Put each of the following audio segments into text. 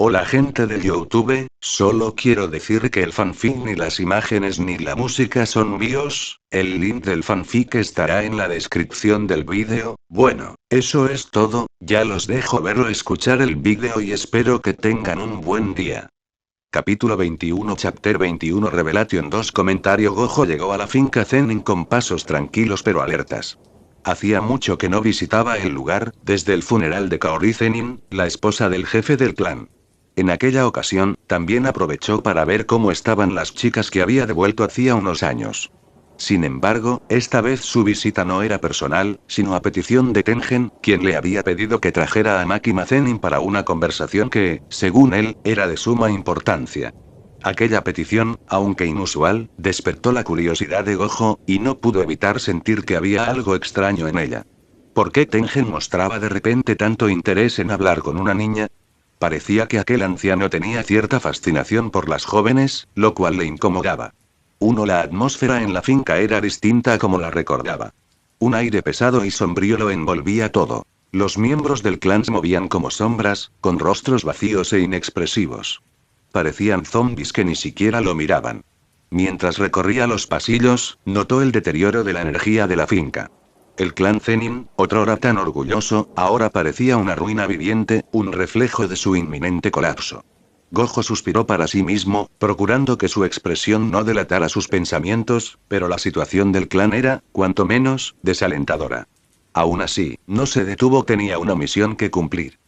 Hola gente de YouTube, solo quiero decir que el fanfic ni las imágenes ni la música son míos, el link del fanfic estará en la descripción del vídeo. Bueno, eso es todo, ya los dejo ver o escuchar el vídeo y espero que tengan un buen día. Capítulo 21 Chapter 21 Revelation 2 Comentario Gojo llegó a la finca Zenin con pasos tranquilos pero alertas. Hacía mucho que no visitaba el lugar, desde el funeral de Kaori Zenin, la esposa del jefe del clan. En aquella ocasión, también aprovechó para ver cómo estaban las chicas que había devuelto hacía unos años. Sin embargo, esta vez su visita no era personal, sino a petición de Tengen, quien le había pedido que trajera a Makima Zenin para una conversación que, según él, era de suma importancia. Aquella petición, aunque inusual, despertó la curiosidad de Gojo, y no pudo evitar sentir que había algo extraño en ella. ¿Por qué Tengen mostraba de repente tanto interés en hablar con una niña? Parecía que aquel anciano tenía cierta fascinación por las jóvenes, lo cual le incomodaba. La atmósfera en la finca era distinta a como la recordaba. Un aire pesado y sombrío lo envolvía todo. Los miembros del clan se movían como sombras, con rostros vacíos e inexpresivos. Parecían zombis que ni siquiera lo miraban. Mientras recorría los pasillos, notó el deterioro de la energía de la finca. El clan Zenin, otrora tan orgulloso, ahora parecía una ruina viviente, un reflejo de su inminente colapso. Gojo suspiró para sí mismo, procurando que su expresión no delatara sus pensamientos, pero la situación del clan era, cuanto menos, desalentadora. Aún así, no se detuvo, tenía una misión que cumplir.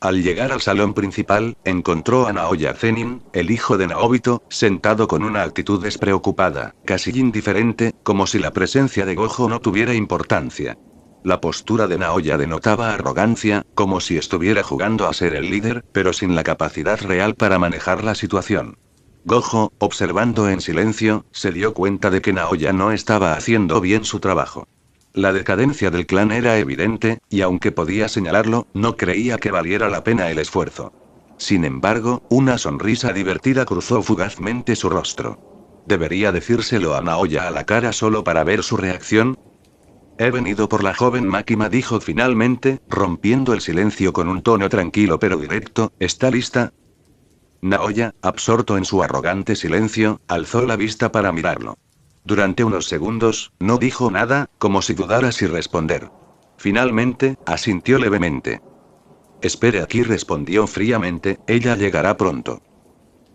Al llegar al salón principal, encontró a Naoya Zenin, el hijo de Naobito, sentado con una actitud despreocupada, casi indiferente, como si la presencia de Gojo no tuviera importancia. La postura de Naoya denotaba arrogancia, como si estuviera jugando a ser el líder, pero sin la capacidad real para manejar la situación. Gojo, observando en silencio, se dio cuenta de que Naoya no estaba haciendo bien su trabajo. La decadencia del clan era evidente, y aunque podía señalarlo, no creía que valiera la pena el esfuerzo. Sin embargo, una sonrisa divertida cruzó fugazmente su rostro. ¿Debería decírselo a Naoya a la cara solo para ver su reacción? He venido por la joven Makima, dijo finalmente, rompiendo el silencio con un tono tranquilo pero directo. ¿Está lista? Naoya, absorto en su arrogante silencio, alzó la vista para mirarlo. Durante unos segundos, no dijo nada, como si dudara si responder. Finalmente, asintió levemente. Espere aquí, respondió fríamente, ella llegará pronto.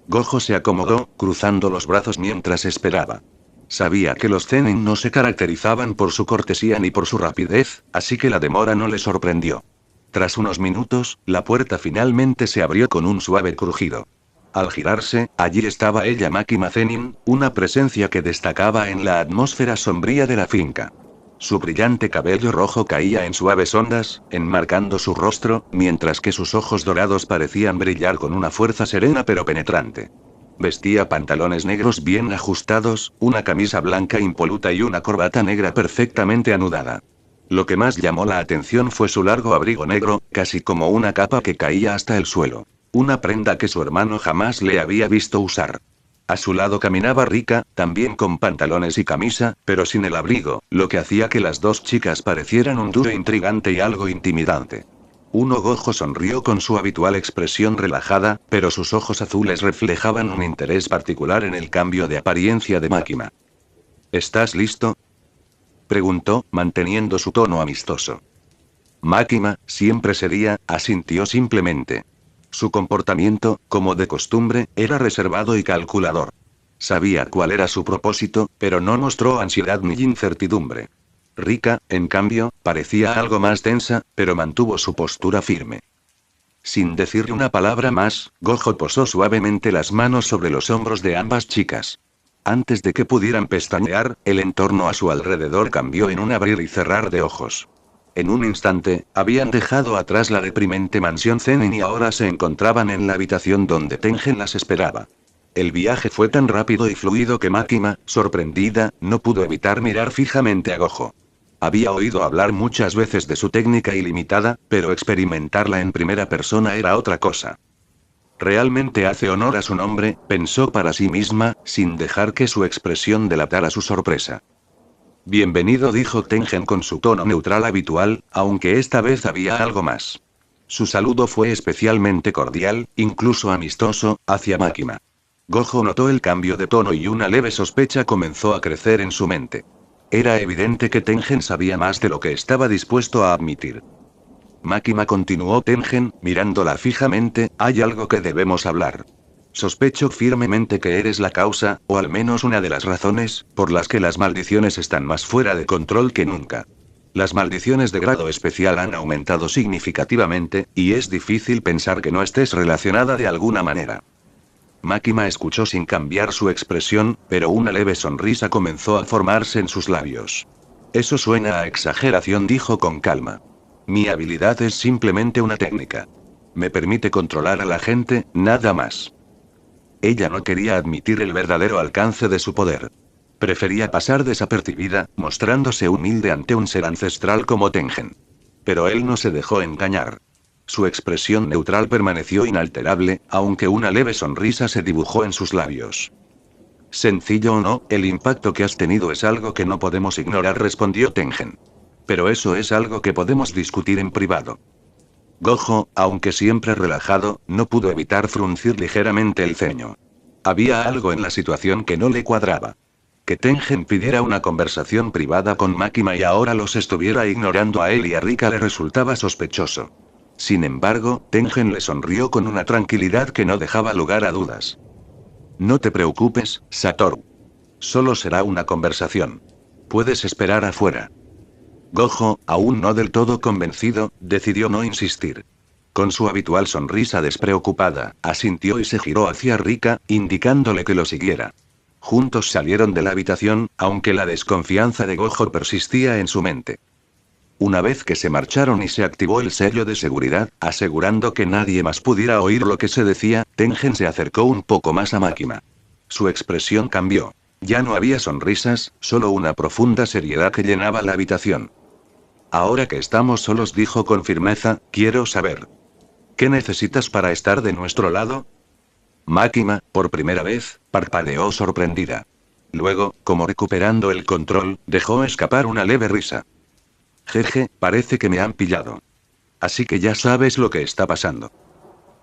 Gojo se acomodó, cruzando los brazos mientras esperaba. Sabía que los Zenin no se caracterizaban por su cortesía ni por su rapidez, así que la demora no le sorprendió. Tras unos minutos, la puerta finalmente se abrió con un suave crujido. Al girarse, allí estaba ella, Makima Zenin, una presencia que destacaba en la atmósfera sombría de la finca. Su brillante cabello rojo caía en suaves ondas, enmarcando su rostro, mientras que sus ojos dorados parecían brillar con una fuerza serena pero penetrante. Vestía pantalones negros bien ajustados, una camisa blanca impoluta y una corbata negra perfectamente anudada. Lo que más llamó la atención fue su largo abrigo negro, casi como una capa que caía hasta el suelo. Una prenda que su hermano jamás le había visto usar. A su lado caminaba Rika, también con pantalones y camisa, pero sin el abrigo, lo que hacía que las dos chicas parecieran un dúo intrigante y algo intimidante. Gojo sonrió con su habitual expresión relajada, pero sus ojos azules reflejaban un interés particular en el cambio de apariencia de Makima. ¿Estás listo?, preguntó, manteniendo su tono amistoso. Makima, siempre seria, asintió simplemente. Su comportamiento, como de costumbre, era reservado y calculador. Sabía cuál era su propósito, pero no mostró ansiedad ni incertidumbre. Rika, en cambio, parecía algo más tensa, pero mantuvo su postura firme. Sin decirle una palabra más, Gojo posó suavemente las manos sobre los hombros de ambas chicas. Antes de que pudieran pestañear, el entorno a su alrededor cambió en un abrir y cerrar de ojos. En un instante, habían dejado atrás la deprimente mansión Zenin y ahora se encontraban en la habitación donde Tengen las esperaba. El viaje fue tan rápido y fluido que Makima, sorprendida, no pudo evitar mirar fijamente a Gojo. Había oído hablar muchas veces de su técnica ilimitada, pero experimentarla en primera persona era otra cosa. Realmente hace honor a su nombre, pensó para sí misma, sin dejar que su expresión delatara su sorpresa. Bienvenido, dijo Tengen con su tono neutral habitual, aunque esta vez había algo más. Su saludo fue especialmente cordial, incluso amistoso, hacia Makima. Gojo notó el cambio de tono y una leve sospecha comenzó a crecer en su mente. Era evidente que Tengen sabía más de lo que estaba dispuesto a admitir. Makima continuó. Tengen, mirándola fijamente, hay algo que debemos hablar. Sospecho firmemente que eres la causa, o al menos una de las razones, por las que las maldiciones están más fuera de control que nunca. Las maldiciones de grado especial han aumentado significativamente, y es difícil pensar que no estés relacionada de alguna manera. Makima escuchó sin cambiar su expresión, pero una leve sonrisa comenzó a formarse en sus labios. Eso suena a exageración, dijo con calma. Mi habilidad es simplemente una técnica. Me permite controlar a la gente, nada más. Ella no quería admitir el verdadero alcance de su poder. Prefería pasar desapercibida, mostrándose humilde ante un ser ancestral como Tengen. Pero él no se dejó engañar. Su expresión neutral permaneció inalterable, aunque una leve sonrisa se dibujó en sus labios. Sencillo o no, el impacto que has tenido es algo que no podemos ignorar, respondió Tengen. Pero eso es algo que podemos discutir en privado. Gojo, aunque siempre relajado, no pudo evitar fruncir ligeramente el ceño. Había algo en la situación que no le cuadraba. Que Tengen pidiera una conversación privada con Makima y ahora los estuviera ignorando a él y a Rika le resultaba sospechoso. Sin embargo, Tengen le sonrió con una tranquilidad que no dejaba lugar a dudas. No te preocupes, Satoru. Solo será una conversación. Puedes esperar afuera. Gojo, aún no del todo convencido, decidió no insistir. Con su habitual sonrisa despreocupada, asintió y se giró hacia Rika, indicándole que lo siguiera. Juntos salieron de la habitación, aunque la desconfianza de Gojo persistía en su mente. Una vez que se marcharon y se activó el sello de seguridad, asegurando que nadie más pudiera oír lo que se decía, Tengen se acercó un poco más a Makima. Su expresión cambió. Ya no había sonrisas, solo una profunda seriedad que llenaba la habitación. Ahora que estamos solos, dijo con firmeza, quiero saber. ¿Qué necesitas para estar de nuestro lado? Makima, por primera vez, parpadeó sorprendida. Luego, como recuperando el control, dejó escapar una leve risa. Jeje, parece que me han pillado. Así que ya sabes lo que está pasando.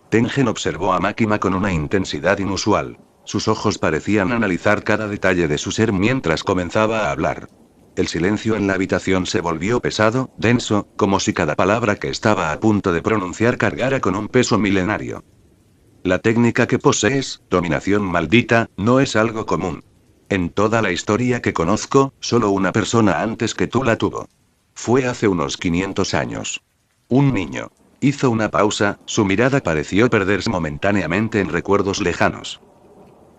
Tengen observó a Makima con una intensidad inusual. Sus ojos parecían analizar cada detalle de su ser mientras comenzaba a hablar. El silencio en la habitación se volvió pesado, denso, como si cada palabra que estaba a punto de pronunciar cargara con un peso milenario. La técnica que posees, dominación maldita, no es algo común. En toda la historia que conozco, solo una persona antes que tú la tuvo. Fue hace unos 500 años. Un niño. Hizo una pausa, su mirada pareció perderse momentáneamente en recuerdos lejanos.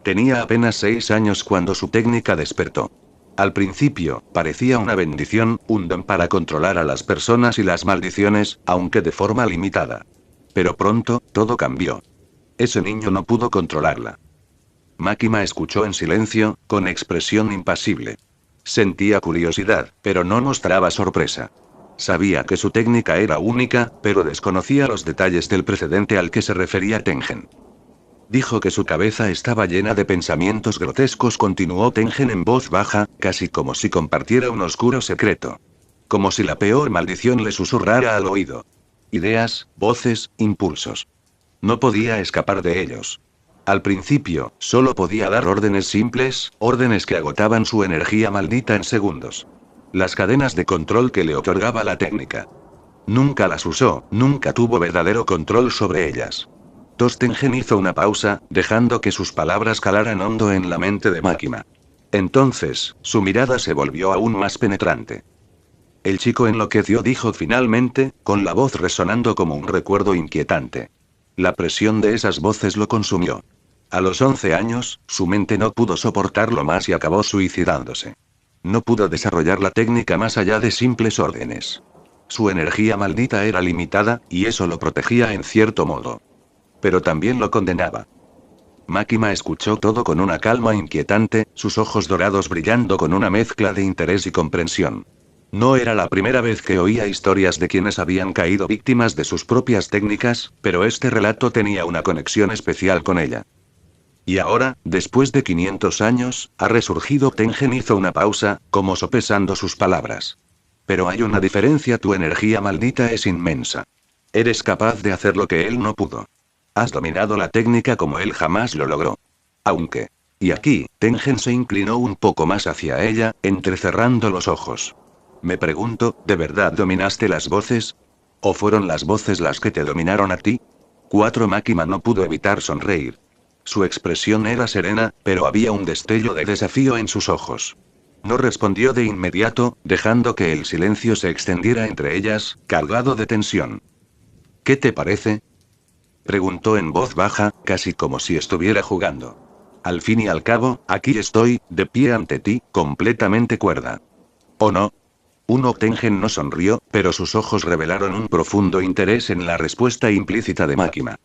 Tenía apenas 6 años cuando su técnica despertó. Al principio, parecía una bendición, un don para controlar a las personas y las maldiciones, aunque de forma limitada. Pero pronto, todo cambió. Ese niño no pudo controlarla. Makima escuchó en silencio, con expresión impasible. Sentía curiosidad, pero no mostraba sorpresa. Sabía que su técnica era única, pero desconocía los detalles del precedente al que se refería Tengen. Dijo que su cabeza estaba llena de pensamientos grotescos, continuó Tengen en voz baja, casi como si compartiera un oscuro secreto. Como si la peor maldición le susurrara al oído. Ideas, voces, impulsos. No podía escapar de ellos. Al principio, solo podía dar órdenes simples, órdenes que agotaban su energía maldita en segundos. Las cadenas de control que le otorgaba la técnica. Nunca las usó, nunca tuvo verdadero control sobre ellas. Tengen hizo una pausa, dejando que sus palabras calaran hondo en la mente de Makima. Entonces, su mirada se volvió aún más penetrante. El chico enloqueció, dijo finalmente, con la voz resonando como un recuerdo inquietante. La presión de esas voces lo consumió. A los 11 años, su mente no pudo soportarlo más y acabó suicidándose. No pudo desarrollar la técnica más allá de simples órdenes. Su energía maldita era limitada, y eso lo protegía en cierto modo. Pero también lo condenaba. Makima escuchó todo con una calma inquietante, sus ojos dorados brillando con una mezcla de interés y comprensión. No era la primera vez que oía historias de quienes habían caído víctimas de sus propias técnicas, pero este relato tenía una conexión especial con ella. Y ahora, después de 500 años, ha resurgido. Tengen hizo una pausa, como sopesando sus palabras. Pero hay una diferencia, tu energía maldita es inmensa. Eres capaz de hacer lo que él no pudo. Has dominado la técnica como él jamás lo logró. Aunque... Y aquí, Tengen se inclinó un poco más hacia ella, entrecerrando los ojos. Me pregunto, ¿de verdad dominaste las voces? ¿O fueron las voces las que te dominaron a ti? Makima no pudo evitar sonreír. Su expresión era serena, pero había un destello de desafío en sus ojos. No respondió de inmediato, dejando que el silencio se extendiera entre ellas, cargado de tensión. ¿Qué te parece? Preguntó en voz baja, casi como si estuviera jugando. Al fin y al cabo, aquí estoy, de pie ante ti, completamente cuerda. ¿O no? Tengen no sonrió, pero sus ojos revelaron un profundo interés en la respuesta implícita de Makima.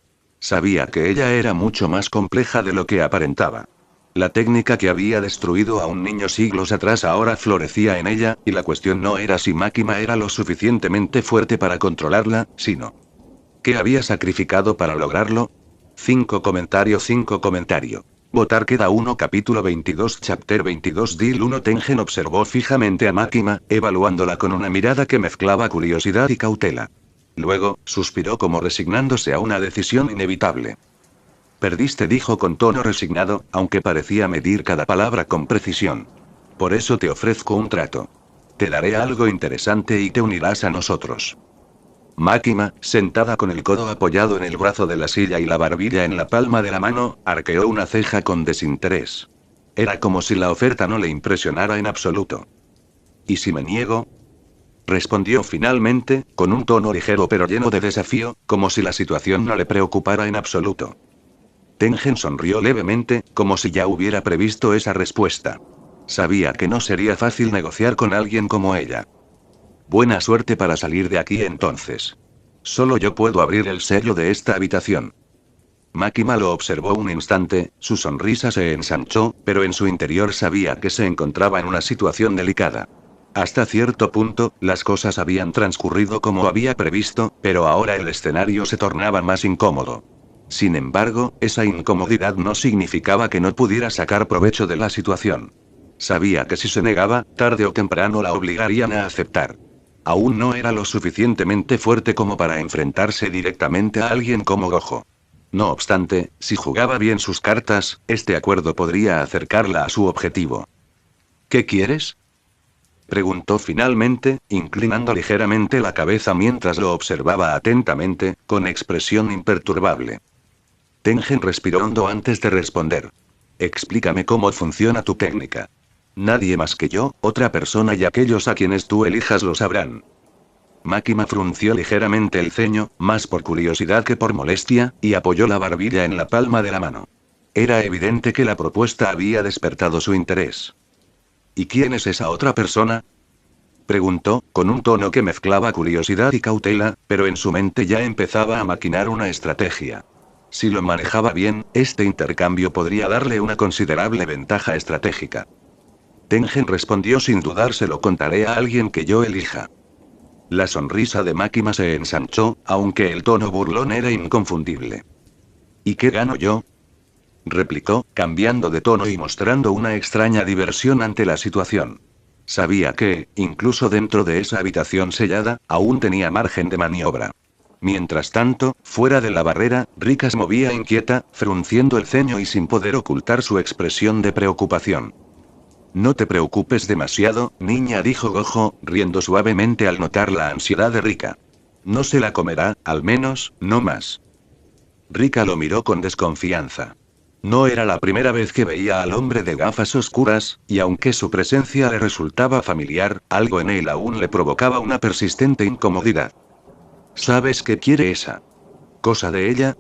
Sabía que ella era mucho más compleja de lo que aparentaba. La técnica que había destruido a un niño siglos atrás ahora florecía en ella, y la cuestión no era si Makima era lo suficientemente fuerte para controlarla, sino... ¿Qué había sacrificado para lograrlo? 5 comentario. Votar queda 1 capítulo 22 chapter 22 Dil 1 Tengen observó fijamente a Makima, evaluándola con una mirada que mezclaba curiosidad y cautela. Luego, suspiró como resignándose a una decisión inevitable. Perdiste, dijo con tono resignado, aunque parecía medir cada palabra con precisión. Por eso te ofrezco un trato. Te daré algo interesante y te unirás a nosotros. Makima, sentada con el codo apoyado en el brazo de la silla y la barbilla en la palma de la mano, arqueó una ceja con desinterés. Era como si la oferta no le impresionara en absoluto. ¿Y si me niego? Respondió finalmente, con un tono ligero pero lleno de desafío, como si la situación no le preocupara en absoluto. Tengen sonrió levemente, como si ya hubiera previsto esa respuesta. Sabía que no sería fácil negociar con alguien como ella. Buena suerte para salir de aquí entonces. Solo yo puedo abrir el sello de esta habitación. Makima lo observó un instante, su sonrisa se ensanchó, pero en su interior sabía que se encontraba en una situación delicada. Hasta cierto punto, las cosas habían transcurrido como había previsto, pero ahora el escenario se tornaba más incómodo. Sin embargo, esa incomodidad no significaba que no pudiera sacar provecho de la situación. Sabía que si se negaba, tarde o temprano la obligarían a aceptar. Aún no era lo suficientemente fuerte como para enfrentarse directamente a alguien como Gojo. No obstante, si jugaba bien sus cartas, este acuerdo podría acercarla a su objetivo. ¿Qué quieres? Preguntó finalmente, inclinando ligeramente la cabeza mientras lo observaba atentamente, con expresión imperturbable. Tengen respiró hondo antes de responder. Explícame cómo funciona tu técnica. Nadie más que yo, otra persona y aquellos a quienes tú elijas lo sabrán. Makima frunció ligeramente el ceño, más por curiosidad que por molestia, y apoyó la barbilla en la palma de la mano. Era evidente que la propuesta había despertado su interés. ¿Y quién es esa otra persona? Preguntó, con un tono que mezclaba curiosidad y cautela, pero en su mente ya empezaba a maquinar una estrategia. Si lo manejaba bien, este intercambio podría darle una considerable ventaja estratégica. Tengen respondió sin dudar: se lo contaré a alguien que yo elija. La sonrisa de Makima se ensanchó, aunque el tono burlón era inconfundible. ¿Y qué gano yo? Replicó, cambiando de tono y mostrando una extraña diversión ante la situación. Sabía que, incluso dentro de esa habitación sellada, aún tenía margen de maniobra. Mientras tanto, fuera de la barrera, Rika se movía inquieta, frunciendo el ceño y sin poder ocultar su expresión de preocupación. No te preocupes demasiado, niña, dijo Gojo, riendo suavemente al notar la ansiedad de Rika. No se la comerá, al menos, no más. Rika lo miró con desconfianza. No era la primera vez que veía al hombre de gafas oscuras, y aunque su presencia le resultaba familiar, algo en él aún le provocaba una persistente incomodidad. ¿Sabes qué quiere esa cosa de ella?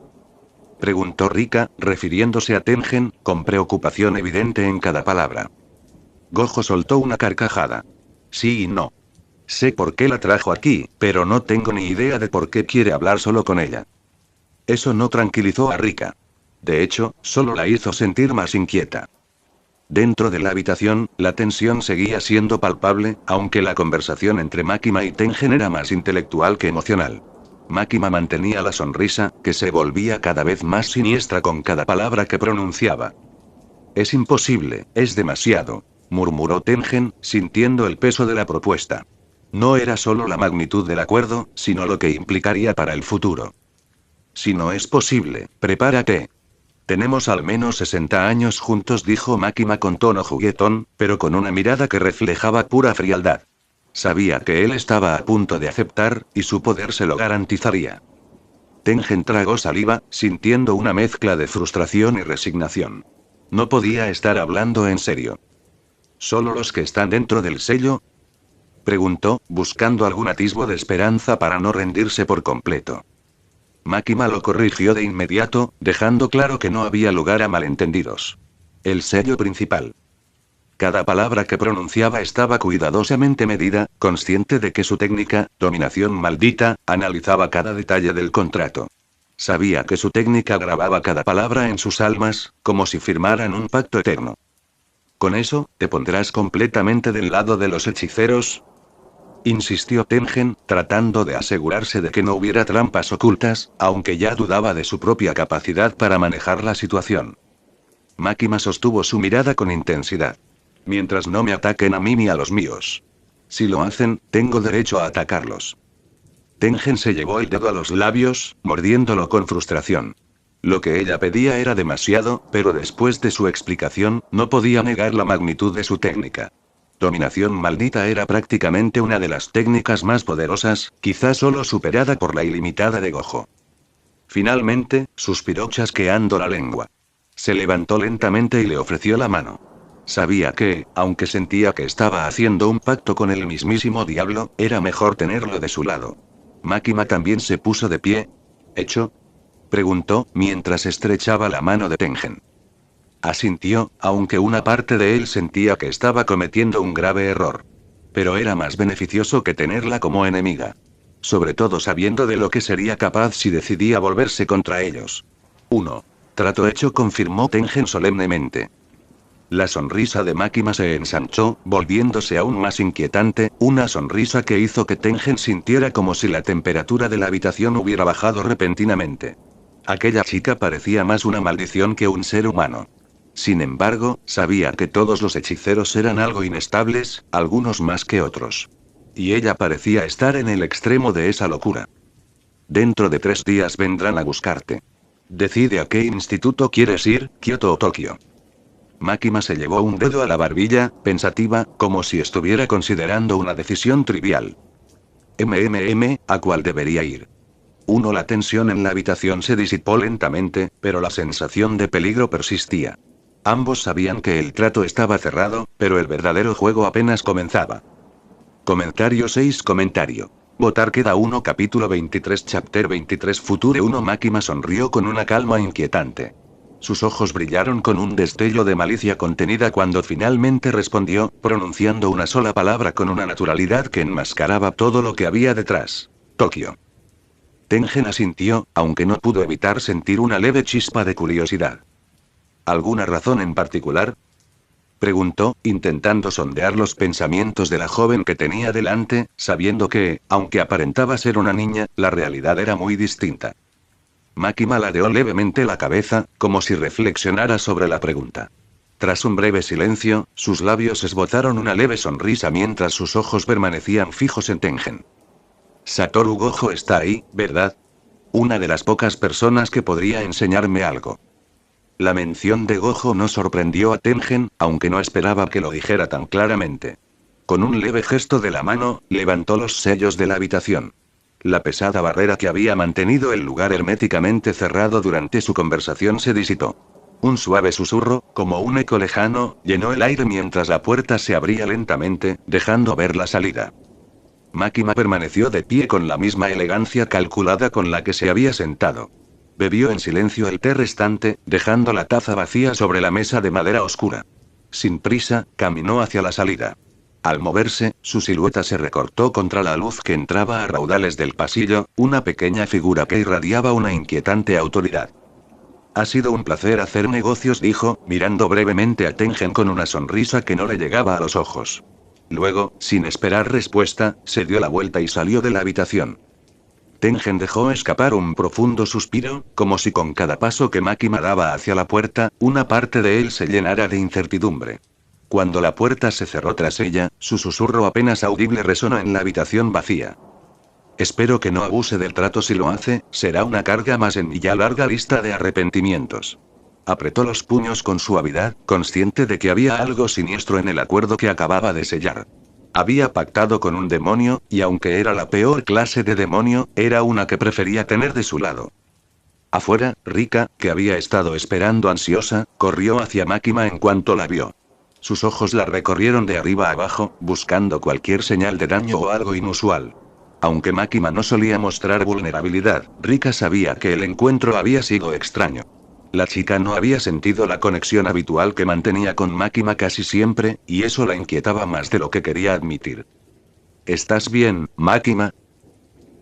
Preguntó Rika, refiriéndose a Tengen, con preocupación evidente en cada palabra. Gojo soltó una carcajada. Sí y no. Sé por qué la trajo aquí, pero no tengo ni idea de por qué quiere hablar solo con ella. Eso no tranquilizó a Rika. De hecho, solo la hizo sentir más inquieta. Dentro de la habitación, la tensión seguía siendo palpable, aunque la conversación entre Makima y Tengen era más intelectual que emocional. Makima mantenía la sonrisa, que se volvía cada vez más siniestra con cada palabra que pronunciaba. Es imposible, es demasiado, murmuró Tengen, sintiendo el peso de la propuesta. No era solo la magnitud del acuerdo, sino lo que implicaría para el futuro. Si no es posible, prepárate. Tenemos al menos 60 años juntos, dijo Máquina con tono juguetón, pero con una mirada que reflejaba pura frialdad. Sabía que él estaba a punto de aceptar, y su poder se lo garantizaría. Tengen tragó saliva, sintiendo una mezcla de frustración y resignación. No podía estar hablando en serio. ¿Solo los que están dentro del sello? Preguntó, buscando algún atisbo de esperanza para no rendirse por completo. Máquina lo corrigió de inmediato, dejando claro que no había lugar a malentendidos. El sello principal. Cada palabra que pronunciaba estaba cuidadosamente medida, consciente de que su técnica, dominación maldita, analizaba cada detalle del contrato. Sabía que su técnica grababa cada palabra en sus almas, como si firmaran un pacto eterno. ¿Con eso, te pondrás completamente del lado de los hechiceros?, insistió Tengen, tratando de asegurarse de que no hubiera trampas ocultas, aunque ya dudaba de su propia capacidad para manejar la situación. Máquina sostuvo su mirada con intensidad. Mientras no me ataquen a mí ni a los míos. Si lo hacen, tengo derecho a atacarlos. Tengen se llevó el dedo a los labios, mordiéndolo con frustración. Lo que ella pedía era demasiado, pero después de su explicación, no podía negar la magnitud de su técnica. Dominación maldita era prácticamente una de las técnicas más poderosas, quizás solo superada por la ilimitada de Gojo. Finalmente, suspiró chasqueando la lengua. Se levantó lentamente y le ofreció la mano. Sabía que, aunque sentía que estaba haciendo un pacto con el mismísimo diablo, era mejor tenerlo de su lado. Máquina también se puso de pie. ¿Hecho?, preguntó, mientras estrechaba la mano de Tengen. Asintió, aunque una parte de él sentía que estaba cometiendo un grave error. Pero era más beneficioso que tenerla como enemiga. Sobre todo sabiendo de lo que sería capaz si decidía volverse contra ellos. 1. Trato hecho, confirmó Tengen solemnemente. La sonrisa de Máquina se ensanchó, volviéndose aún más inquietante, una sonrisa que hizo que Tengen sintiera como si la temperatura de la habitación hubiera bajado repentinamente. Aquella chica parecía más una maldición que un ser humano. Sin embargo, sabía que todos los hechiceros eran algo inestables, algunos más que otros. Y ella parecía estar en el extremo de esa locura. Dentro de 3 días vendrán a buscarte. Decide a qué instituto quieres ir, Kioto o Tokio. Máquina se llevó un dedo a la barbilla, pensativa, como si estuviera considerando una decisión trivial. ¿A cuál debería ir? 1. La tensión en la habitación se disipó lentamente, pero la sensación de peligro persistía. Ambos sabían que el trato estaba cerrado, pero el verdadero juego apenas comenzaba. Comentario 6. Votar queda 1. Capítulo 23. Chapter 23. Future 1. Máquina sonrió con una calma inquietante. Sus ojos brillaron con un destello de malicia contenida cuando finalmente respondió, pronunciando una sola palabra con una naturalidad que enmascaraba todo lo que había detrás. Tokio. Tengen asintió, aunque no pudo evitar sentir una leve chispa de curiosidad. ¿Alguna razón en particular?, preguntó, intentando sondear los pensamientos de la joven que tenía delante, sabiendo que, aunque aparentaba ser una niña, la realidad era muy distinta. Máquina ladeó levemente la cabeza, como si reflexionara sobre la pregunta. Tras un breve silencio, sus labios esbozaron una leve sonrisa mientras sus ojos permanecían fijos en Tengen. Satoru Gojo está ahí, ¿verdad? Una de las pocas personas que podría enseñarme algo. La mención de Gojo no sorprendió a Tengen, aunque no esperaba que lo dijera tan claramente. Con un leve gesto de la mano, levantó los sellos de la habitación. La pesada barrera que había mantenido el lugar herméticamente cerrado durante su conversación se disipó. Un suave susurro, como un eco lejano, llenó el aire mientras la puerta se abría lentamente, dejando ver la salida. Máquina permaneció de pie con la misma elegancia calculada con la que se había sentado. Bebió en silencio el té restante, dejando la taza vacía sobre la mesa de madera oscura. Sin prisa, caminó hacia la salida. Al moverse, su silueta se recortó contra la luz que entraba a raudales del pasillo, una pequeña figura que irradiaba una inquietante autoridad. Ha sido un placer hacer negocios, dijo, mirando brevemente a Tengen con una sonrisa que no le llegaba a los ojos. Luego, sin esperar respuesta, se dio la vuelta y salió de la habitación. Tengen dejó escapar un profundo suspiro, como si con cada paso que Máquina daba hacia la puerta, una parte de él se llenara de incertidumbre. Cuando la puerta se cerró tras ella, su susurro apenas audible resonó en la habitación vacía. Espero que no abuse del trato. Si lo hace, será una carga más en mi ya larga lista de arrepentimientos. Apretó los puños con suavidad, consciente de que había algo siniestro en el acuerdo que acababa de sellar. Había pactado con un demonio, y aunque era la peor clase de demonio, era una que prefería tener de su lado. Afuera, Rika, que había estado esperando ansiosa, corrió hacia Makima en cuanto la vio. Sus ojos la recorrieron de arriba a abajo, buscando cualquier señal de daño o algo inusual. Aunque Makima no solía mostrar vulnerabilidad, Rika sabía que el encuentro había sido extraño. La chica no había sentido la conexión habitual que mantenía con Makima casi siempre, y eso la inquietaba más de lo que quería admitir. ¿Estás bien, Makima?,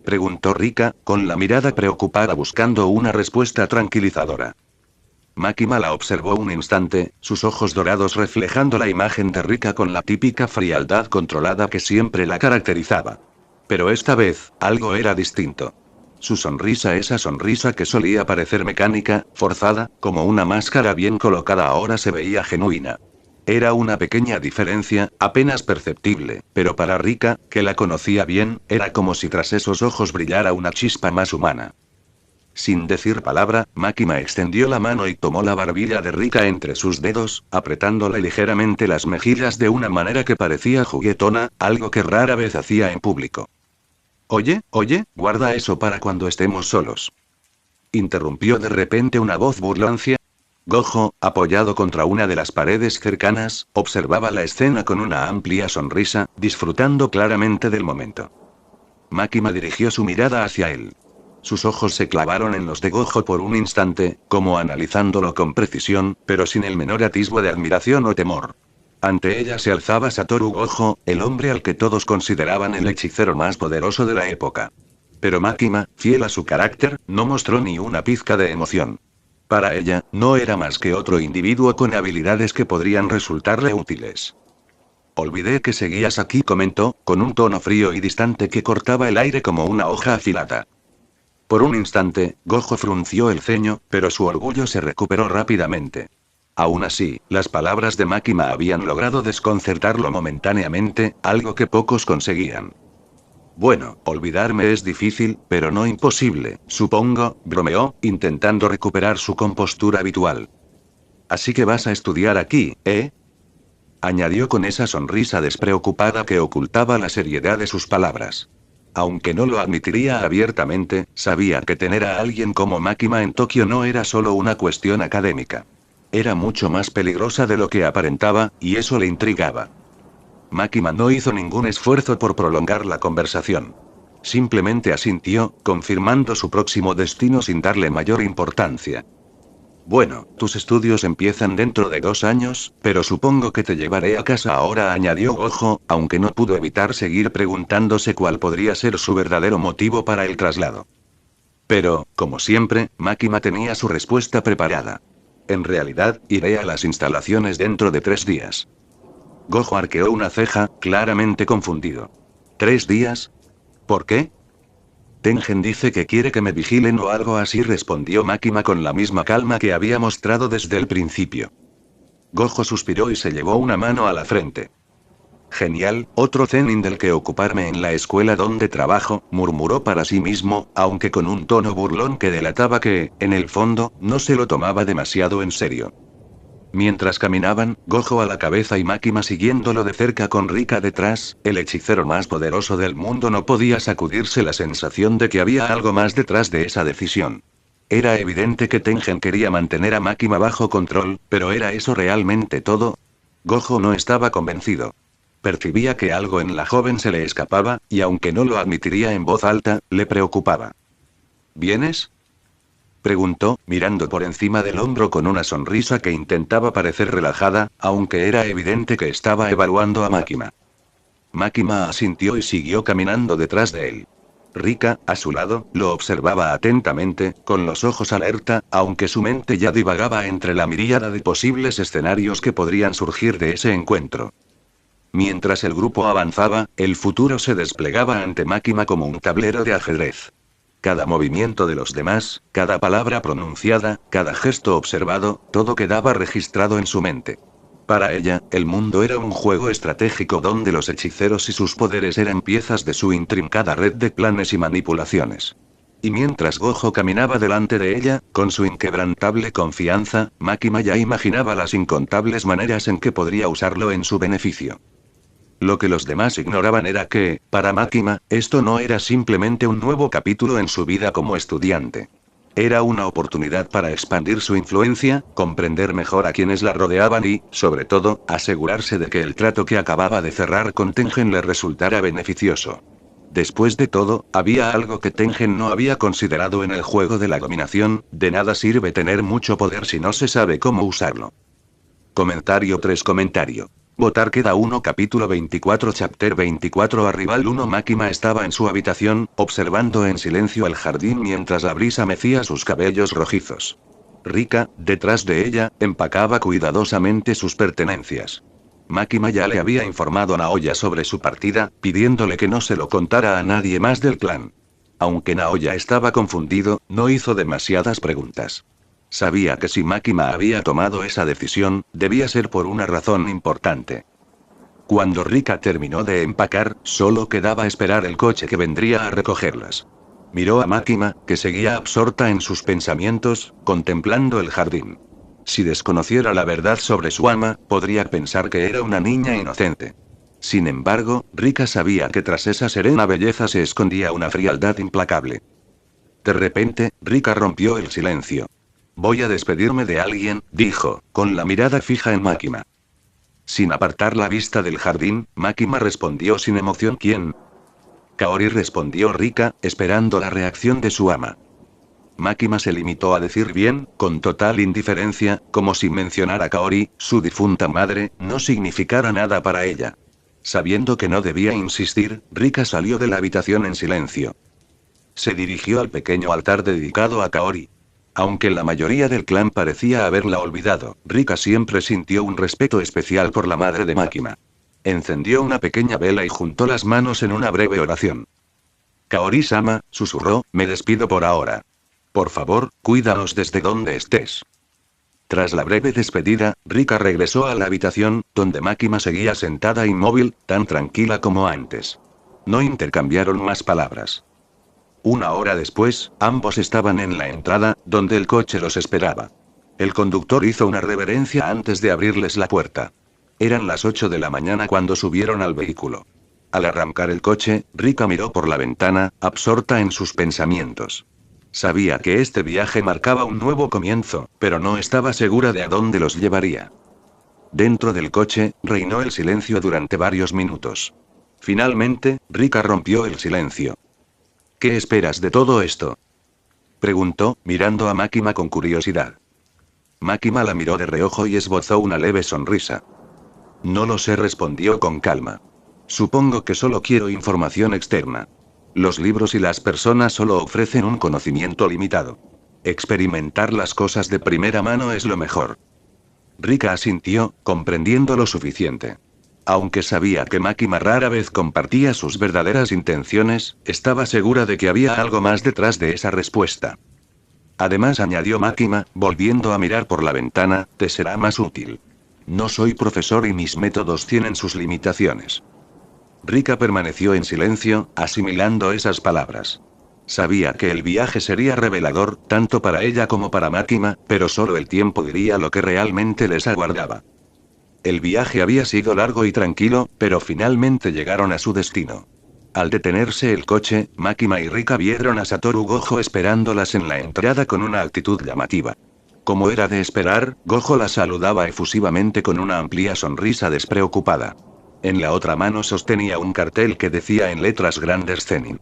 preguntó Rika, con la mirada preocupada buscando una respuesta tranquilizadora. Makima la observó un instante, sus ojos dorados reflejando la imagen de Rika con la típica frialdad controlada que siempre la caracterizaba. Pero esta vez, algo era distinto. Su sonrisa, esa sonrisa que solía parecer mecánica, forzada, como una máscara bien colocada, ahora se veía genuina. Era una pequeña diferencia, apenas perceptible, pero para Rika, que la conocía bien, era como si tras esos ojos brillara una chispa más humana. Sin decir palabra, Makima extendió la mano y tomó la barbilla de Rika entre sus dedos, apretándole ligeramente las mejillas de una manera que parecía juguetona, algo que rara vez hacía en público. Oye, guarda eso para cuando estemos solos. Interrumpió de repente una voz burlancia. Gojo, apoyado contra una de las paredes cercanas, observaba la escena con una amplia sonrisa, disfrutando claramente del momento. Makima dirigió su mirada hacia él. Sus ojos se clavaron en los de Gojo por un instante, como analizándolo con precisión, pero sin el menor atisbo de admiración o temor. Ante ella se alzaba Satoru Gojo, el hombre al que todos consideraban el hechicero más poderoso de la época. Pero Makima, fiel a su carácter, no mostró ni una pizca de emoción. Para ella, no era más que otro individuo con habilidades que podrían resultarle útiles. Olvidé que seguías aquí, comentó, con un tono frío y distante que cortaba el aire como una hoja afilada. Por un instante, Gojo frunció el ceño, pero su orgullo se recuperó rápidamente. Aún así, las palabras de Makima habían logrado desconcertarlo momentáneamente, algo que pocos conseguían. Bueno, olvidarme es difícil, pero no imposible, supongo, bromeó, intentando recuperar su compostura habitual. Así que vas a estudiar aquí, ¿eh?, añadió con esa sonrisa despreocupada que ocultaba la seriedad de sus palabras. Aunque no lo admitiría abiertamente, sabía que tener a alguien como Makima en Tokio no era solo una cuestión académica. Era mucho más peligrosa de lo que aparentaba, y eso le intrigaba. Makima no hizo ningún esfuerzo por prolongar la conversación. Simplemente asintió, confirmando su próximo destino sin darle mayor importancia. Bueno, tus estudios empiezan dentro de 2 años, pero supongo que te llevaré a casa ahora, añadió Gojo, aunque no pudo evitar seguir preguntándose cuál podría ser su verdadero motivo para el traslado. Pero, como siempre, Makima tenía su respuesta preparada. En realidad, iré a las instalaciones dentro de 3 días. Gojo arqueó una ceja, claramente confundido. ¿3 días? ¿Por qué? Tengen dice que quiere que me vigilen o algo así, respondió Makima con la misma calma que había mostrado desde el principio. Gojo suspiró y se llevó una mano a la frente. Genial, otro zenin del que ocuparme en la escuela donde trabajo, murmuró para sí mismo, aunque con un tono burlón que delataba que, en el fondo, no se lo tomaba demasiado en serio. Mientras caminaban, Gojo a la cabeza y Makima siguiéndolo de cerca con Rika detrás, el hechicero más poderoso del mundo no podía sacudirse la sensación de que había algo más detrás de esa decisión. Era evidente que Tengen quería mantener a Makima bajo control, pero ¿era eso realmente todo? Gojo no estaba convencido. Percibía que algo en la joven se le escapaba, y aunque no lo admitiría en voz alta, le preocupaba. ¿Vienes?, preguntó, mirando por encima del hombro con una sonrisa que intentaba parecer relajada, aunque era evidente que estaba evaluando a Makima. Makima asintió y siguió caminando detrás de él. Rika, a su lado, lo observaba atentamente, con los ojos alerta, aunque su mente ya divagaba entre la miríada de posibles escenarios que podrían surgir de ese encuentro. Mientras el grupo avanzaba, el futuro se desplegaba ante Makima como un tablero de ajedrez. Cada movimiento de los demás, cada palabra pronunciada, cada gesto observado, todo quedaba registrado en su mente. Para ella, el mundo era un juego estratégico donde los hechiceros y sus poderes eran piezas de su intrincada red de planes y manipulaciones. Y mientras Gojo caminaba delante de ella, con su inquebrantable confianza, Makima ya imaginaba las incontables maneras en que podría usarlo en su beneficio. Lo que los demás ignoraban era que, para Makima, esto no era simplemente un nuevo capítulo en su vida como estudiante. Era una oportunidad para expandir su influencia, comprender mejor a quienes la rodeaban y, sobre todo, asegurarse de que el trato que acababa de cerrar con Tengen le resultara beneficioso. Después de todo, había algo que Tengen no había considerado en el juego de la dominación: de nada sirve tener mucho poder si no se sabe cómo usarlo. Comentario 3. Votar queda 1. Capítulo 24. Chapter 24. Arrival 1. Makima estaba en su habitación, observando en silencio el jardín mientras la brisa mecía sus cabellos rojizos. Rika, detrás de ella, empacaba cuidadosamente sus pertenencias. Makima ya le había informado a Naoya sobre su partida, pidiéndole que no se lo contara a nadie más del clan. Aunque Naoya estaba confundido, no hizo demasiadas preguntas. Sabía que si Makima había tomado esa decisión, debía ser por una razón importante. Cuando Rika terminó de empacar, solo quedaba esperar el coche que vendría a recogerlas. Miró a Makima, que seguía absorta en sus pensamientos, contemplando el jardín. Si desconociera la verdad sobre su ama, podría pensar que era una niña inocente. Sin embargo, Rika sabía que tras esa serena belleza se escondía una frialdad implacable. De repente, Rika rompió el silencio. «Voy a despedirme de alguien», dijo, con la mirada fija en Makima. Sin apartar la vista del jardín, Makima respondió sin emoción: «¿Quién?». «Kaori», respondió Rika, esperando la reacción de su ama. Makima se limitó a decir «bien», con total indiferencia, como si mencionar a Kaori, su difunta madre, no significara nada para ella. Sabiendo que no debía insistir, Rika salió de la habitación en silencio. Se dirigió al pequeño altar dedicado a Kaori. Aunque la mayoría del clan parecía haberla olvidado, Rika siempre sintió un respeto especial por la madre de Makima. Encendió una pequeña vela y juntó las manos en una breve oración. «Kaori-sama», susurró, «me despido por ahora. Por favor, cuídanos desde donde estés». Tras la breve despedida, Rika regresó a la habitación, donde Makima seguía sentada inmóvil, tan tranquila como antes. No intercambiaron más palabras. Una hora después, ambos estaban en la entrada, donde el coche los esperaba. El conductor hizo una reverencia antes de abrirles la puerta. Eran las 8 de la mañana cuando subieron al vehículo. Al arrancar el coche, Rika miró por la ventana, absorta en sus pensamientos. Sabía que este viaje marcaba un nuevo comienzo, pero no estaba segura de a dónde los llevaría. Dentro del coche, reinó el silencio durante varios minutos. Finalmente, Rika rompió el silencio. «¿Qué esperas de todo esto?», preguntó, mirando a Makima con curiosidad. Makima la miró de reojo y esbozó una leve sonrisa. «No lo sé», respondió con calma. «Supongo que solo quiero información externa. Los libros y las personas solo ofrecen un conocimiento limitado. Experimentar las cosas de primera mano es lo mejor». Rika asintió, comprendiendo lo suficiente. Aunque sabía que Makima rara vez compartía sus verdaderas intenciones, estaba segura de que había algo más detrás de esa respuesta. Además, añadió Makima, volviendo a mirar por la ventana, «te será más útil. No soy profesor y mis métodos tienen sus limitaciones». Rika permaneció en silencio, asimilando esas palabras. Sabía que el viaje sería revelador, tanto para ella como para Makima, pero solo el tiempo diría lo que realmente les aguardaba. El viaje había sido largo y tranquilo, pero finalmente llegaron a su destino. Al detenerse el coche, Makima y Rika vieron a Satoru Gojo esperándolas en la entrada con una actitud llamativa. Como era de esperar, Gojo la saludaba efusivamente con una amplia sonrisa despreocupada. En la otra mano sostenía un cartel que decía en letras grandes «Zenin».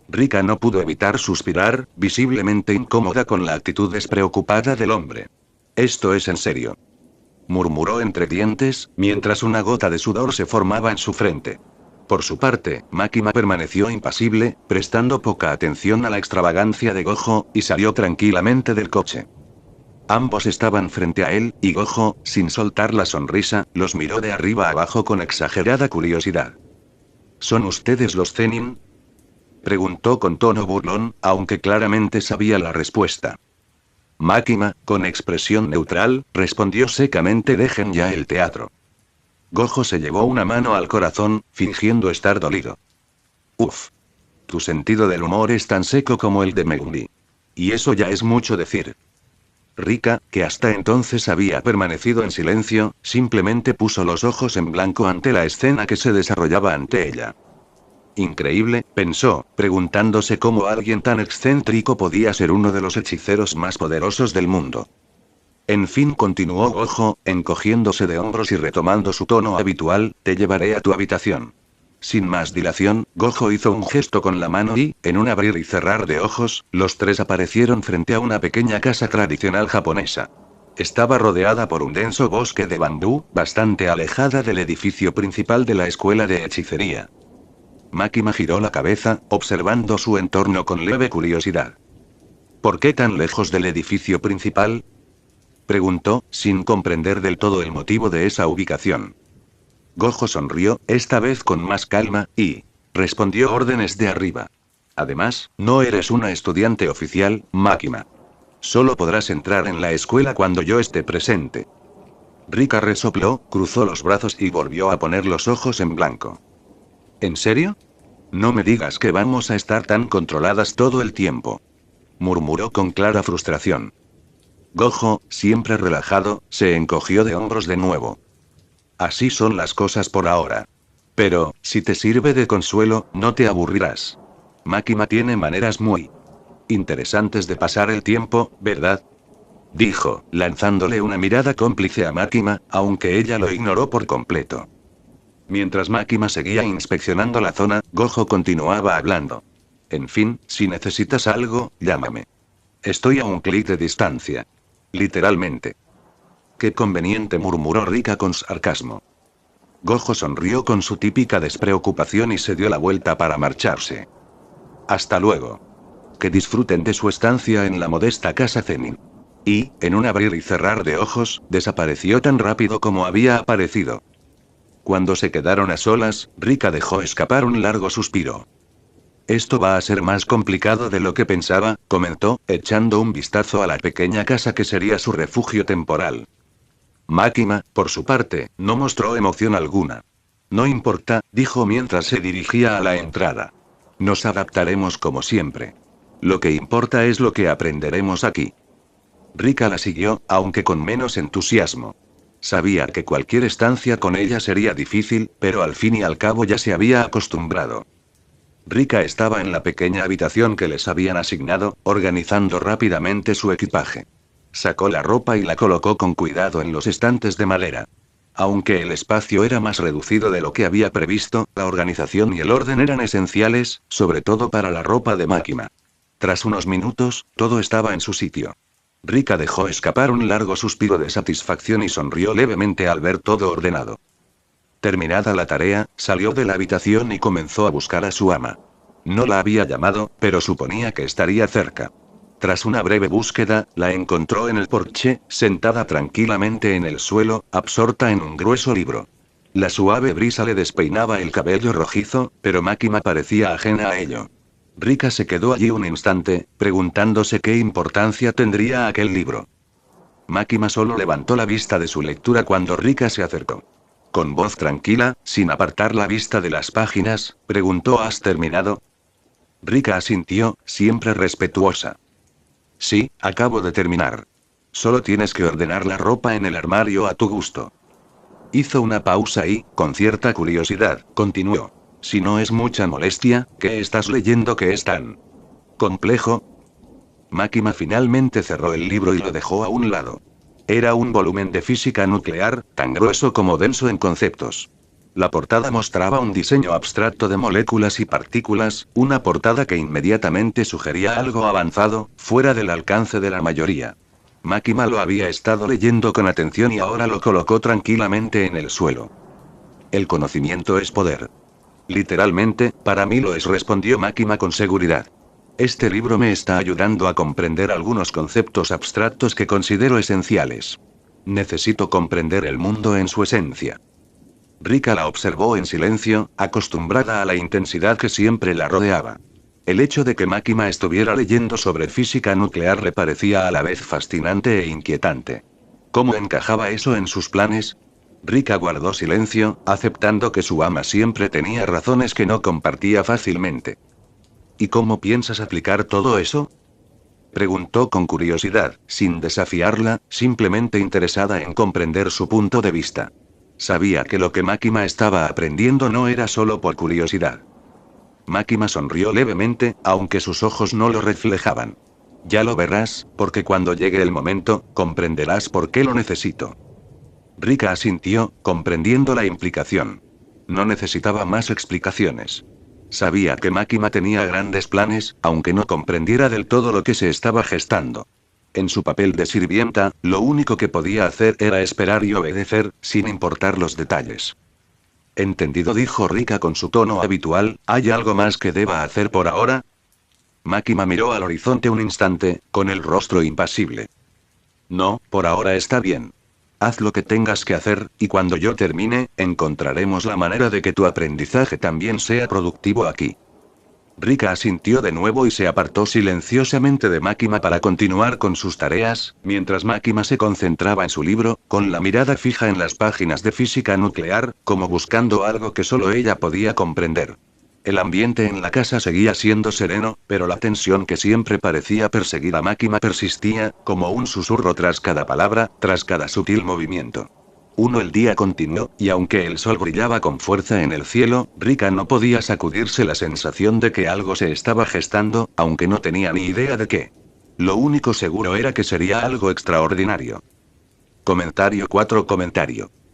Rika no pudo evitar suspirar, visiblemente incómoda con la actitud despreocupada del hombre. «¿Esto es en serio?», murmuró entre dientes, mientras una gota de sudor se formaba en su frente. Por su parte, Makima permaneció impasible, prestando poca atención a la extravagancia de Gojo, y salió tranquilamente del coche. Ambos estaban frente a él, y Gojo, sin soltar la sonrisa, los miró de arriba abajo con exagerada curiosidad. «¿Son ustedes los Zenin?», preguntó con tono burlón, aunque claramente sabía la respuesta. Máquina, con expresión neutral, respondió secamente: dejen ya el teatro. Gojo se llevó una mano al corazón, fingiendo estar dolido. Uf. Tu sentido del humor es tan seco como el de Megumi. Y eso ya es mucho decir. Rika, que hasta entonces había permanecido en silencio, simplemente puso los ojos en blanco ante la escena que se desarrollaba ante ella. Increíble, pensó, preguntándose cómo alguien tan excéntrico podía ser uno de los hechiceros más poderosos del mundo. En fin, continuó Gojo, encogiéndose de hombros y retomando su tono habitual: te llevaré a tu habitación. Sin más dilación, Gojo hizo un gesto con la mano y, en un abrir y cerrar de ojos, los tres aparecieron frente a una pequeña casa tradicional japonesa. Estaba rodeada por un denso bosque de bambú, bastante alejada del edificio principal de la escuela de hechicería. Makima giró la cabeza, observando su entorno con leve curiosidad. ¿Por qué tan lejos del edificio principal?, preguntó, sin comprender del todo el motivo de esa ubicación. Gojo sonrió, esta vez con más calma, y respondió: órdenes de arriba. Además, no eres una estudiante oficial, Makima. Solo podrás entrar en la escuela cuando yo esté presente. Rika resopló, cruzó los brazos y volvió a poner los ojos en blanco. ¿En serio? No me digas que vamos a estar tan controladas todo el tiempo, murmuró con clara frustración. Gojo, siempre relajado, se encogió de hombros de nuevo. Así son las cosas por ahora. Pero, si te sirve de consuelo, no te aburrirás. Makima tiene maneras muy interesantes de pasar el tiempo, ¿verdad?, dijo, lanzándole una mirada cómplice a Makima, aunque ella lo ignoró por completo. Mientras Makima seguía inspeccionando la zona, Gojo continuaba hablando. En fin, si necesitas algo, llámame. Estoy a un clic de distancia. Literalmente. Qué conveniente, murmuró Rika con sarcasmo. Gojo sonrió con su típica despreocupación y se dio la vuelta para marcharse. Hasta luego. Que disfruten de su estancia en la modesta casa Zenin. Y, en un abrir y cerrar de ojos, desapareció tan rápido como había aparecido. Cuando se quedaron a solas, Rika dejó escapar un largo suspiro. Esto va a ser más complicado de lo que pensaba, comentó, echando un vistazo a la pequeña casa que sería su refugio temporal. Makima, por su parte, no mostró emoción alguna. No importa, dijo mientras se dirigía a la entrada. Nos adaptaremos como siempre. Lo que importa es lo que aprenderemos aquí. Rika la siguió, aunque con menos entusiasmo. Sabía que cualquier estancia con ella sería difícil, pero al fin y al cabo ya se había acostumbrado. Rika estaba en la pequeña habitación que les habían asignado, organizando rápidamente su equipaje. Sacó la ropa y la colocó con cuidado en los estantes de madera. Aunque el espacio era más reducido de lo que había previsto, la organización y el orden eran esenciales, sobre todo para la ropa de Makima. Tras unos minutos, todo estaba en su sitio. Rika dejó escapar un largo suspiro de satisfacción y sonrió levemente al ver todo ordenado. Terminada la tarea, salió de la habitación y comenzó a buscar a su ama. No la había llamado, pero suponía que estaría cerca. Tras una breve búsqueda, la encontró en el porche, sentada tranquilamente en el suelo, absorta en un grueso libro. La suave brisa le despeinaba el cabello rojizo, pero Makima parecía ajena a ello. Rika se quedó allí un instante, preguntándose qué importancia tendría aquel libro. Makima solo levantó la vista de su lectura cuando Rika se acercó. Con voz tranquila, sin apartar la vista de las páginas, preguntó: ¿has terminado? Rika asintió, siempre respetuosa. Sí, acabo de terminar. Solo tienes que ordenar la ropa en el armario a tu gusto. Hizo una pausa y, con cierta curiosidad, continuó. Si no es mucha molestia, ¿qué estás leyendo que es tan complejo? Makima finalmente cerró el libro y lo dejó a un lado. Era un volumen de física nuclear, tan grueso como denso en conceptos. La portada mostraba un diseño abstracto de moléculas y partículas, una portada que inmediatamente sugería algo avanzado, fuera del alcance de la mayoría. Makima lo había estado leyendo con atención y ahora lo colocó tranquilamente en el suelo. El conocimiento es poder. Literalmente, para mí lo es, respondió Makima con seguridad. Este libro me está ayudando a comprender algunos conceptos abstractos que considero esenciales. Necesito comprender el mundo en su esencia. Rika la observó en silencio, acostumbrada a la intensidad que siempre la rodeaba. El hecho de que Makima estuviera leyendo sobre física nuclear le parecía a la vez fascinante e inquietante. ¿Cómo encajaba eso en sus planes? Rika guardó silencio, aceptando que su ama siempre tenía razones que no compartía fácilmente. ¿Y cómo piensas aplicar todo eso? Preguntó con curiosidad, sin desafiarla, simplemente interesada en comprender su punto de vista. Sabía que lo que Makima estaba aprendiendo no era solo por curiosidad. Makima sonrió levemente, aunque sus ojos no lo reflejaban. Ya lo verás, porque cuando llegue el momento, comprenderás por qué lo necesito. Rika asintió, comprendiendo la implicación. No necesitaba más explicaciones. Sabía que Makima tenía grandes planes, aunque no comprendiera del todo lo que se estaba gestando. En su papel de sirvienta, lo único que podía hacer era esperar y obedecer, sin importar los detalles. Entendido, dijo Rika con su tono habitual. ¿Hay algo más que deba hacer por ahora? Makima miró al horizonte un instante, con el rostro impasible. No, por ahora está bien. Haz lo que tengas que hacer, y cuando yo termine, encontraremos la manera de que tu aprendizaje también sea productivo aquí. Rika asintió de nuevo y se apartó silenciosamente de Makima para continuar con sus tareas, mientras Makima se concentraba en su libro, con la mirada fija en las páginas de física nuclear, como buscando algo que solo ella podía comprender. El ambiente en la casa seguía siendo sereno, pero la tensión que siempre parecía perseguir a Makima persistía, como un susurro tras cada palabra, tras cada sutil movimiento. El día continuó, y aunque el sol brillaba con fuerza en el cielo, Rika no podía sacudirse la sensación de que algo se estaba gestando, aunque no tenía ni idea de qué. Lo único seguro era que sería algo extraordinario. Comentario 4.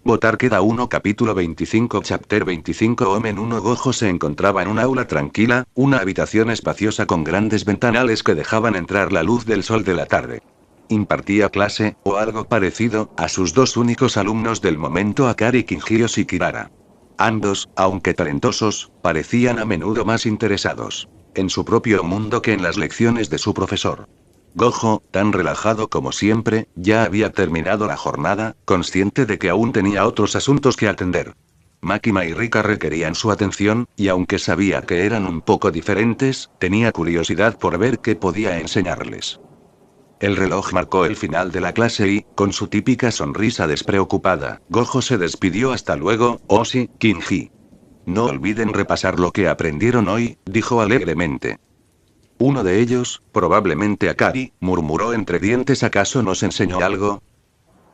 Votar queda 1. Capítulo 25. Chapter 25. Omen 1. Gojo se encontraba en un aula tranquila, una habitación espaciosa con grandes ventanales que dejaban entrar la luz del sol de la tarde. Impartía clase, o algo parecido, a sus dos únicos alumnos del momento, Akari Kinjiro y Kirara. Ambos, aunque talentosos, parecían a menudo más interesados en su propio mundo que en las lecciones de su profesor. Gojo, tan relajado como siempre, ya había terminado la jornada, consciente de que aún tenía otros asuntos que atender. Makima y Rika requerían su atención, y aunque sabía que eran un poco diferentes, tenía curiosidad por ver qué podía enseñarles. El reloj marcó el final de la clase y, con su típica sonrisa despreocupada, Gojo se despidió. Hasta luego, Oshi, Kinji. No olviden repasar lo que aprendieron hoy, dijo alegremente. Uno de ellos, probablemente Akari, murmuró entre dientes. ¿Acaso nos enseñó algo?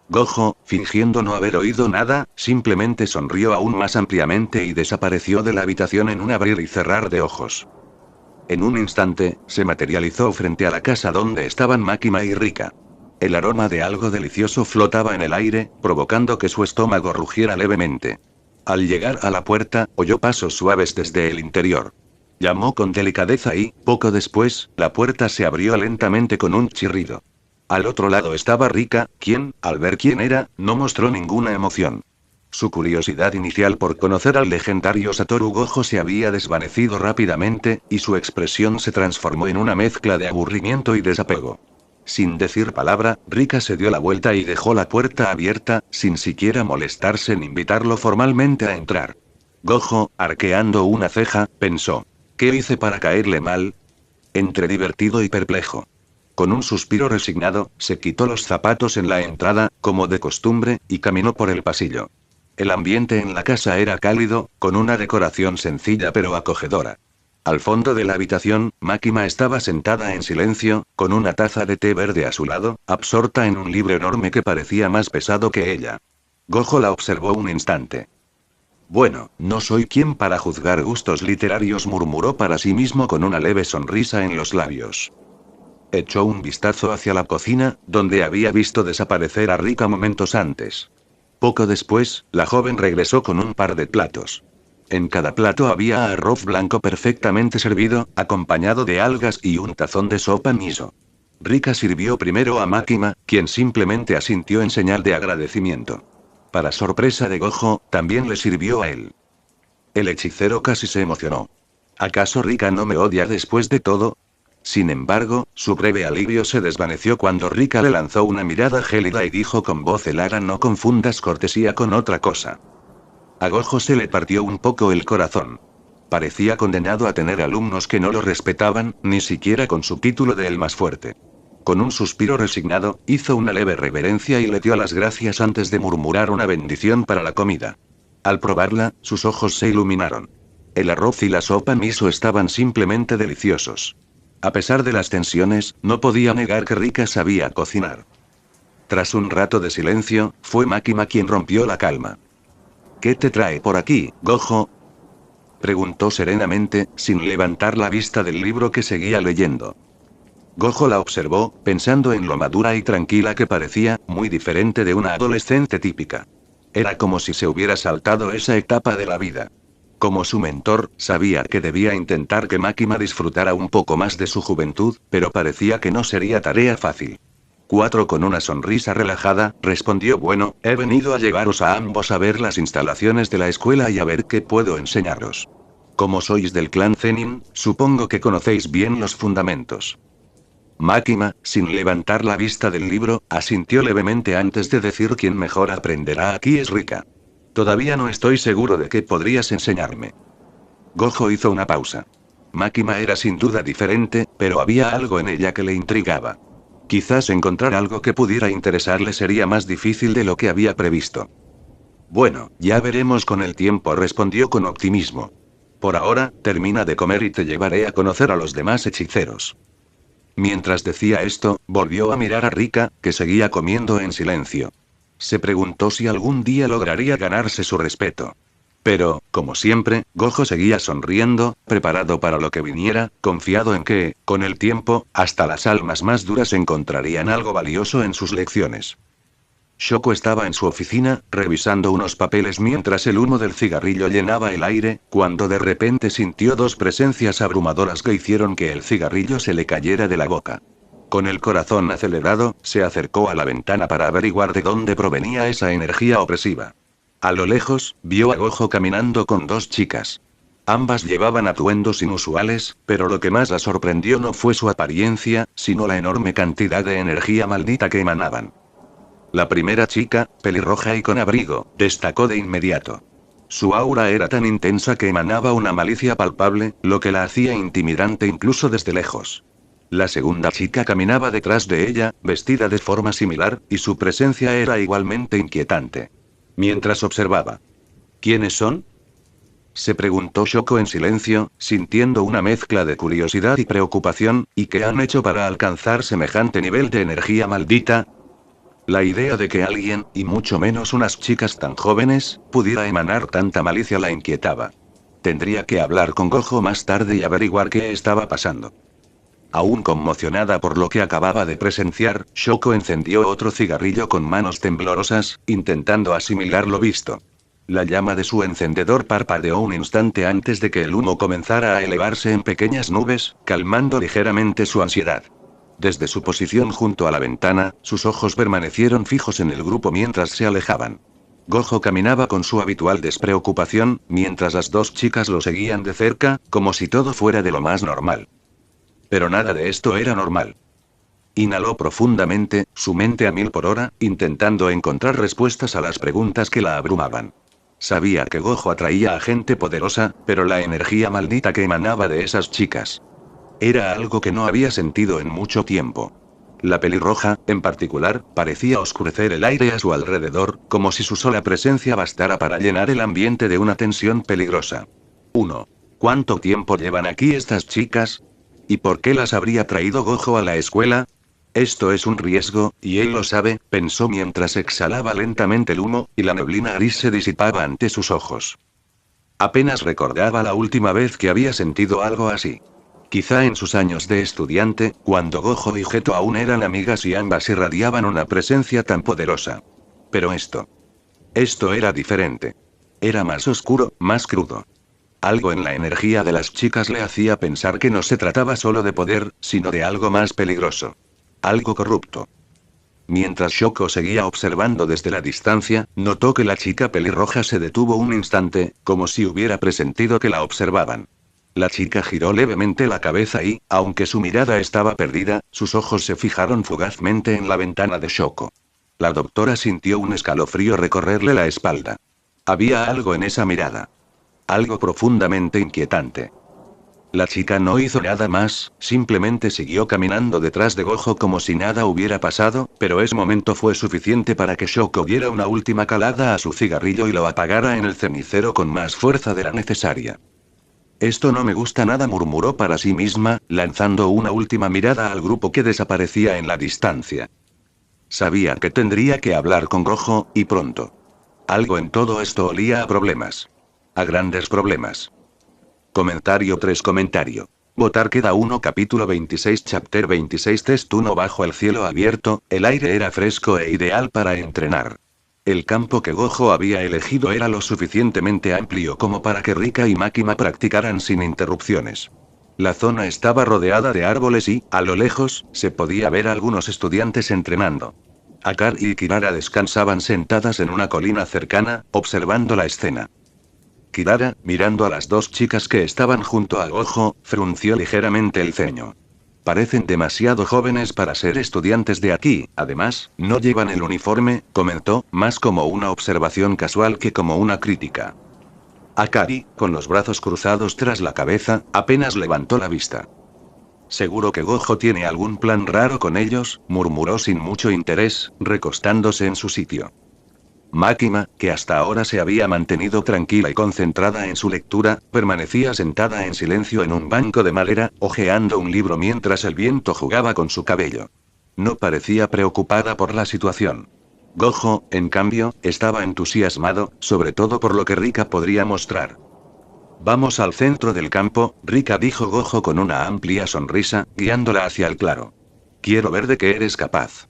Gojo, fingiendo no haber oído nada, simplemente sonrió aún más ampliamente y desapareció de la habitación en un abrir y cerrar de ojos. En un instante, se materializó frente a la casa donde estaban Makima y Rika. El aroma de algo delicioso flotaba en el aire, provocando que su estómago rugiera levemente. Al llegar a la puerta, oyó pasos suaves desde el interior. Llamó con delicadeza y, poco después, la puerta se abrió lentamente con un chirrido. Al otro lado estaba Rika, quien, al ver quién era, no mostró ninguna emoción. Su curiosidad inicial por conocer al legendario Satoru Gojo se había desvanecido rápidamente, y su expresión se transformó en una mezcla de aburrimiento y desapego. Sin decir palabra, Rika se dio la vuelta y dejó la puerta abierta, sin siquiera molestarse en invitarlo formalmente a entrar. Gojo, arqueando una ceja, pensó: ¿qué hice para caerle mal? Entre divertido y perplejo. Con un suspiro resignado, se quitó los zapatos en la entrada, como de costumbre, y caminó por el pasillo. El ambiente en la casa era cálido, con una decoración sencilla pero acogedora. Al fondo de la habitación, Makima estaba sentada en silencio, con una taza de té verde a su lado, absorta en un libro enorme que parecía más pesado que ella. Gojo la observó un instante. Bueno, no soy quien para juzgar gustos literarios, murmuró para sí mismo con una leve sonrisa en los labios. Echó un vistazo hacia la cocina, donde había visto desaparecer a Rika momentos antes. Poco después, la joven regresó con un par de platos. En cada plato había arroz blanco perfectamente servido, acompañado de algas y un tazón de sopa miso. Rika sirvió primero a Makima, quien simplemente asintió en señal de agradecimiento. Para sorpresa de Gojo, también le sirvió a él. El hechicero casi se emocionó. ¿Acaso Rika no me odia después de todo? Sin embargo, su breve alivio se desvaneció cuando Rika le lanzó una mirada gélida y dijo con voz helada: no confundas cortesía con otra cosa. A Gojo se le partió un poco el corazón. Parecía condenado a tener alumnos que no lo respetaban, ni siquiera con su título de el más fuerte. Con un suspiro resignado, hizo una leve reverencia y le dio las gracias antes de murmurar una bendición para la comida. Al probarla, sus ojos se iluminaron. El arroz y la sopa miso estaban simplemente deliciosos. A pesar de las tensiones, no podía negar que Rika sabía cocinar. Tras un rato de silencio, fue Makima quien rompió la calma. ¿Qué te trae por aquí, Gojo? Preguntó serenamente, sin levantar la vista del libro que seguía leyendo. Gojo la observó, pensando en lo madura y tranquila que parecía, muy diferente de una adolescente típica. Era como si se hubiera saltado esa etapa de la vida. Como su mentor, sabía que debía intentar que Makima disfrutara un poco más de su juventud, pero parecía que no sería tarea fácil. 4 con una sonrisa relajada, respondió: bueno, he venido a llevaros a ambos a ver las instalaciones de la escuela y a ver qué puedo enseñaros. Como sois del clan Zenin, supongo que conocéis bien los fundamentos. Makima, sin levantar la vista del libro, asintió levemente antes de decir: quien mejor aprenderá aquí es Rika. Todavía no estoy seguro de qué podrías enseñarme. Gojo hizo una pausa. Makima era sin duda diferente, pero había algo en ella que le intrigaba. Quizás encontrar algo que pudiera interesarle sería más difícil de lo que había previsto. Bueno, ya veremos con el tiempo, respondió con optimismo. Por ahora, termina de comer y te llevaré a conocer a los demás hechiceros. Mientras decía esto, volvió a mirar a Rika, que seguía comiendo en silencio. Se preguntó si algún día lograría ganarse su respeto. Pero, como siempre, Gojo seguía sonriendo, preparado para lo que viniera, confiado en que, con el tiempo, hasta las almas más duras encontrarían algo valioso en sus lecciones. Shoko estaba en su oficina, revisando unos papeles mientras el humo del cigarrillo llenaba el aire, cuando de repente sintió dos presencias abrumadoras que hicieron que el cigarrillo se le cayera de la boca. Con el corazón acelerado, se acercó a la ventana para averiguar de dónde provenía esa energía opresiva. A lo lejos, vio a Gojo caminando con dos chicas. Ambas llevaban atuendos inusuales, pero lo que más la sorprendió no fue su apariencia, sino la enorme cantidad de energía maldita que emanaban. La primera chica, pelirroja y con abrigo, destacó de inmediato. Su aura era tan intensa que emanaba una malicia palpable, lo que la hacía intimidante incluso desde lejos. La segunda chica caminaba detrás de ella, vestida de forma similar, y su presencia era igualmente inquietante. Mientras observaba. ¿Quiénes son?, se preguntó Shoko en silencio, sintiendo una mezcla de curiosidad y preocupación. ¿Y qué han hecho para alcanzar semejante nivel de energía maldita? La idea de que alguien, y mucho menos unas chicas tan jóvenes, pudiera emanar tanta malicia la inquietaba. Tendría que hablar con Gojo más tarde y averiguar qué estaba pasando. Aún conmocionada por lo que acababa de presenciar, Shoko encendió otro cigarrillo con manos temblorosas, intentando asimilar lo visto. La llama de su encendedor parpadeó un instante antes de que el humo comenzara a elevarse en pequeñas nubes, calmando ligeramente su ansiedad. Desde su posición junto a la ventana, sus ojos permanecieron fijos en el grupo mientras se alejaban. Gojo caminaba con su habitual despreocupación, mientras las dos chicas lo seguían de cerca, como si todo fuera de lo más normal. Pero nada de esto era normal. Inhaló profundamente, su mente a 1000 por hora, intentando encontrar respuestas a las preguntas que la abrumaban. Sabía que Gojo atraía a gente poderosa, pero la energía maldita que emanaba de esas chicas era algo que no había sentido en mucho tiempo. La pelirroja, en particular, parecía oscurecer el aire a su alrededor, como si su sola presencia bastara para llenar el ambiente de una tensión peligrosa. 1. ¿Cuánto tiempo llevan aquí estas chicas? ¿Y por qué las habría traído Gojo a la escuela? Esto es un riesgo, y él lo sabe, pensó mientras exhalaba lentamente el humo, y la neblina gris se disipaba ante sus ojos. Apenas recordaba la última vez que había sentido algo así. Quizá en sus años de estudiante, cuando Gojo y Geto aún eran amigas y ambas irradiaban una presencia tan poderosa. Pero esto era diferente. Era más oscuro, más crudo. Algo en la energía de las chicas le hacía pensar que no se trataba solo de poder, sino de algo más peligroso. Algo corrupto. Mientras Shoko seguía observando desde la distancia, notó que la chica pelirroja se detuvo un instante, como si hubiera presentido que la observaban. La chica giró levemente la cabeza y, aunque su mirada estaba perdida, sus ojos se fijaron fugazmente en la ventana de Shoko. La doctora sintió un escalofrío recorrerle la espalda. Había algo en esa mirada. algo profundamente inquietante. La chica no hizo nada más, simplemente siguió caminando detrás de Gojo como si nada hubiera pasado, pero ese momento fue suficiente para que Shoko diera una última calada a su cigarrillo y lo apagara en el cenicero con más fuerza de la necesaria. Esto no me gusta nada, murmuró para sí misma, lanzando una última mirada al grupo que desaparecía en la distancia. Sabía que tendría que hablar con Gojo, y pronto. Algo en todo esto olía a problemas. A grandes problemas. Comentario 3. Votar queda 1. Capítulo 26. Chapter 26. Test 1. Bajo el cielo abierto, el aire era fresco e ideal para entrenar. El campo que Gojo había elegido era lo suficientemente amplio como para que Rika y Makima practicaran sin interrupciones. La zona estaba rodeada de árboles y, a lo lejos, se podía ver a algunos estudiantes entrenando. Akari y Kirara descansaban sentadas en una colina cercana, observando la escena. Kirara, mirando a las dos chicas que estaban junto a Gojo, frunció ligeramente el ceño. Parecen demasiado jóvenes para ser estudiantes de aquí, además, no llevan el uniforme, comentó, más como una observación casual que como una crítica. Akari, con los brazos cruzados tras la cabeza, apenas levantó la vista. Seguro que Gojo tiene algún plan raro con ellos, murmuró sin mucho interés, recostándose en su sitio. Makima, que hasta ahora se había mantenido tranquila y concentrada en su lectura, permanecía sentada en silencio en un banco de madera, hojeando un libro mientras el viento jugaba con su cabello. No parecía preocupada por la situación. Gojo, en cambio, estaba entusiasmado, sobre todo por lo que Rika podría mostrar. Vamos al centro del campo, Rika, dijo Gojo con una amplia sonrisa, guiándola hacia el claro. Quiero ver de qué eres capaz.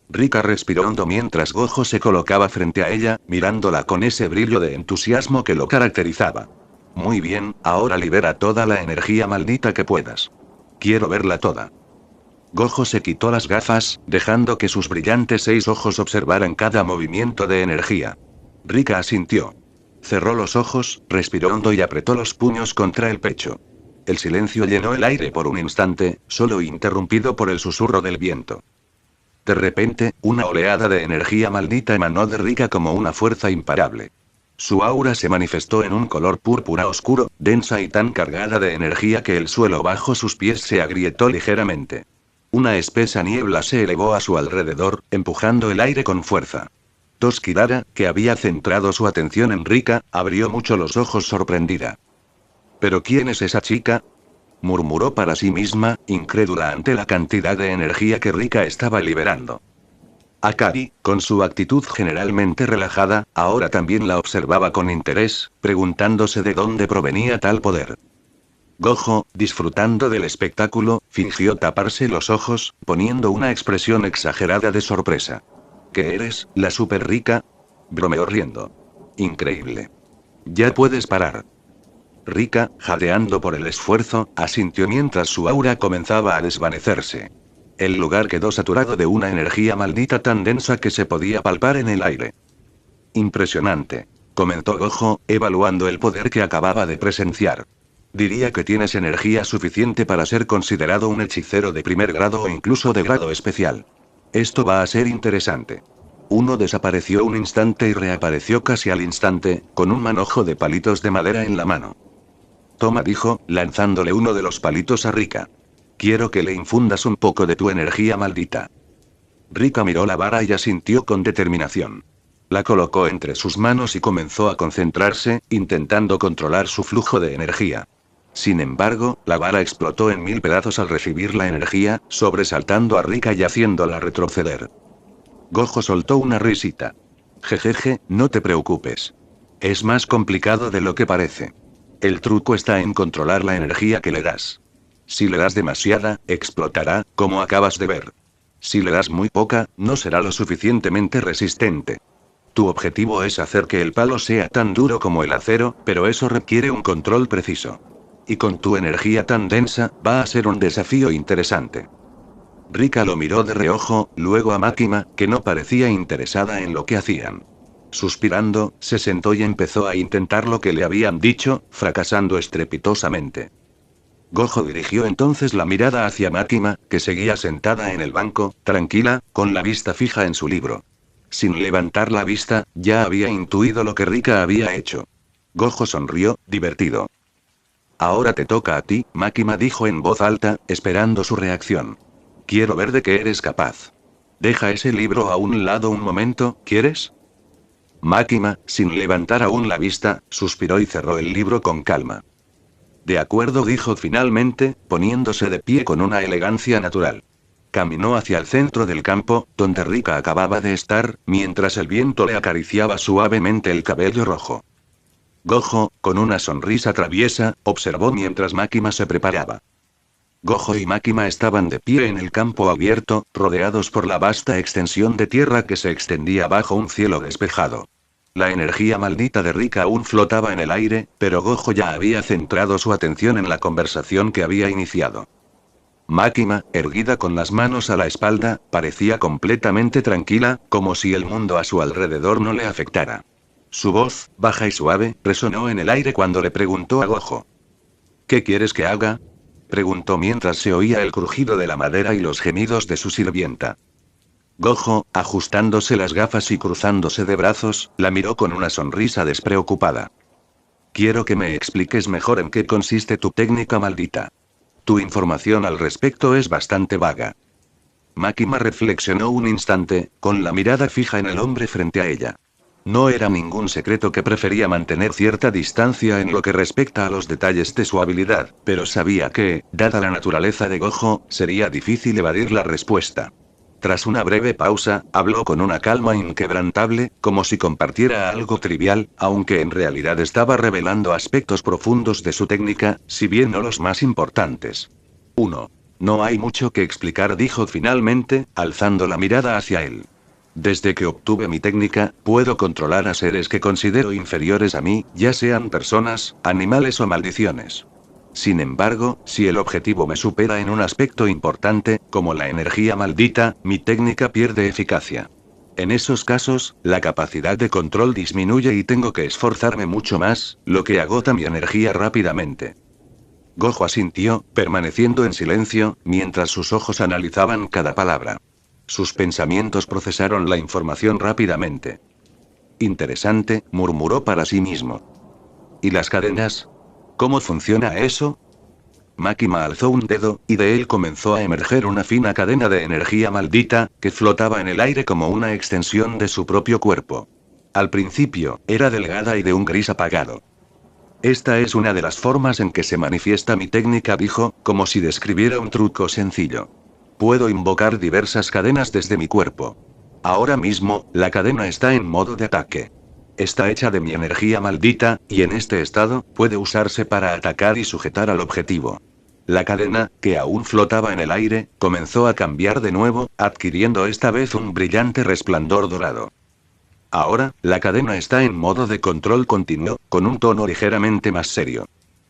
Rika respiró hondo mientras Gojo se colocaba frente a ella, mirándola con ese brillo de entusiasmo que lo caracterizaba. Muy bien, ahora libera toda la energía maldita que puedas. Quiero verla toda. Gojo se quitó las gafas, dejando que sus brillantes 6 ojos observaran cada movimiento de energía. Rika asintió. Cerró los ojos, respiró hondo y apretó los puños contra el pecho. El silencio llenó el aire por un instante, solo interrumpido por el susurro del viento. De repente, una oleada de energía maldita emanó de Rika como una fuerza imparable. Su aura se manifestó en un color púrpura oscuro, densa y tan cargada de energía que el suelo bajo sus pies se agrietó ligeramente. Una espesa niebla se elevó a su alrededor, empujando el aire con fuerza. Kirara, que había centrado su atención en Rika, abrió mucho los ojos sorprendida. ¿Pero quién es esa chica?, murmuró para sí misma, incrédula ante la cantidad de energía que Rika estaba liberando. Akari, con su actitud generalmente relajada, ahora también la observaba con interés, preguntándose de dónde provenía tal poder. Gojo, disfrutando del espectáculo, fingió taparse los ojos, poniendo una expresión exagerada de sorpresa. ¿Qué eres, la super Rika?, bromeó riendo. Increíble. Ya puedes parar. Rika, jadeando por el esfuerzo, asintió mientras su aura comenzaba a desvanecerse. El lugar quedó saturado de una energía maldita tan densa que se podía palpar en el aire. Impresionante, comentó Gojo, evaluando el poder que acababa de presenciar. Diría que tienes energía suficiente para ser considerado un hechicero de primer grado o incluso de grado especial. Esto va a ser interesante. Uno desapareció un instante y reapareció casi al instante, con un manojo de palitos de madera en la mano. Toma, dijo, lanzándole uno de los palitos a Rika. Quiero que le infundas un poco de tu energía maldita. Rika miró la vara y asintió con determinación. La colocó entre sus manos y comenzó a concentrarse, intentando controlar su flujo de energía. Sin embargo, la vara explotó en 1000 pedazos al recibir la energía, sobresaltando a Rika y haciéndola retroceder. Gojo soltó una risita. Jejeje, no te preocupes. Es más complicado de lo que parece. El truco está en controlar la energía que le das. Si le das demasiada, explotará, como acabas de ver. Si le das muy poca, no será lo suficientemente resistente. Tu objetivo es hacer que el palo sea tan duro como el acero, pero eso requiere un control preciso. Y con tu energía tan densa, va a ser un desafío interesante. Rika lo miró de reojo, luego a Makima, que no parecía interesada en lo que hacían. Suspirando, se sentó y empezó a intentar lo que le habían dicho, fracasando estrepitosamente. Gojo dirigió entonces la mirada hacia Makima, que seguía sentada en el banco, tranquila, con la vista fija en su libro. Sin levantar la vista, ya había intuido lo que Rika había hecho. Gojo sonrió, divertido. Ahora te toca a ti, Makima dijo en voz alta, esperando su reacción. Quiero ver de qué eres capaz. Deja ese libro a un lado un momento, ¿quieres? Makima, sin levantar aún la vista, suspiró y cerró el libro con calma. De acuerdo, dijo finalmente, poniéndose de pie con una elegancia natural. Caminó hacia el centro del campo, donde Rika acababa de estar, mientras el viento le acariciaba suavemente el cabello rojo. Gojo, con una sonrisa traviesa, observó mientras Makima se preparaba. Gojo y Makima estaban de pie en el campo abierto, rodeados por la vasta extensión de tierra que se extendía bajo un cielo despejado. La energía maldita de Rika aún flotaba en el aire, pero Gojo ya había centrado su atención en la conversación que había iniciado. Makima, erguida con las manos a la espalda, parecía completamente tranquila, como si el mundo a su alrededor no le afectara. Su voz, baja y suave, resonó en el aire cuando le preguntó a Gojo. ¿Qué quieres que haga? Preguntó mientras se oía el crujido de la madera y los gemidos de su sirvienta. Gojo, ajustándose las gafas y cruzándose de brazos, la miró con una sonrisa despreocupada. Quiero que me expliques mejor en qué consiste tu técnica maldita. Tu información al respecto es bastante vaga. Makima reflexionó un instante, con la mirada fija en el hombre frente a ella. No era ningún secreto que prefería mantener cierta distancia en lo que respecta a los detalles de su habilidad, pero sabía que, dada la naturaleza de Gojo, sería difícil evadir la respuesta. Tras una breve pausa, habló con una calma inquebrantable, como si compartiera algo trivial, aunque en realidad estaba revelando aspectos profundos de su técnica, si bien no los más importantes. 1. No hay mucho que explicar, dijo finalmente, alzando la mirada hacia él. Desde que obtuve mi técnica, puedo controlar a seres que considero inferiores a mí, ya sean personas, animales o maldiciones. Sin embargo, si el objetivo me supera en un aspecto importante, como la energía maldita, mi técnica pierde eficacia. En esos casos, la capacidad de control disminuye y tengo que esforzarme mucho más, lo que agota mi energía rápidamente. Gojo asintió, permaneciendo en silencio, mientras sus ojos analizaban cada palabra. Sus pensamientos procesaron la información rápidamente. Interesante, murmuró para sí mismo. ¿Y las cadenas? ¿Cómo funciona eso? Makima alzó un dedo, y de él comenzó a emerger una fina cadena de energía maldita, que flotaba en el aire como una extensión de su propio cuerpo. Al principio, era delgada y de un gris apagado. Esta es una de las formas en que se manifiesta mi técnica, dijo, como si describiera un truco sencillo. Puedo invocar diversas cadenas desde mi cuerpo. Ahora mismo, la cadena está en modo de ataque. Está hecha de mi energía maldita, y en este estado, puede usarse para atacar y sujetar al objetivo. La cadena, que aún flotaba en el aire, comenzó a cambiar de nuevo, adquiriendo esta vez un brillante resplandor dorado. Ahora, la cadena está en modo de control continuo, con un tono ligeramente más serio.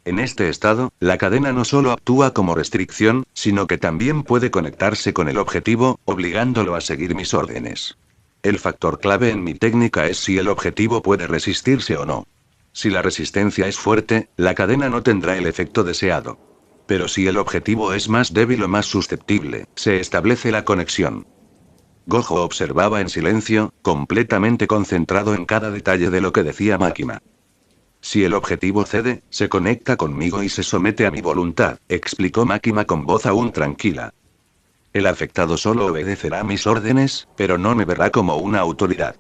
En este estado, la cadena no solo actúa como restricción, sino que también puede conectarse con el objetivo, obligándolo a seguir mis órdenes. El factor clave en mi técnica es si el objetivo puede resistirse o no. Si la resistencia es fuerte, la cadena no tendrá el efecto deseado. Pero si el objetivo es más débil o más susceptible, se establece la conexión. Gojo observaba en silencio, completamente concentrado en cada detalle de lo que decía Makima. Si el objetivo cede, se conecta conmigo y se somete a mi voluntad, explicó Makima con voz aún tranquila. El afectado solo obedecerá mis órdenes, pero no me verá como una autoridad.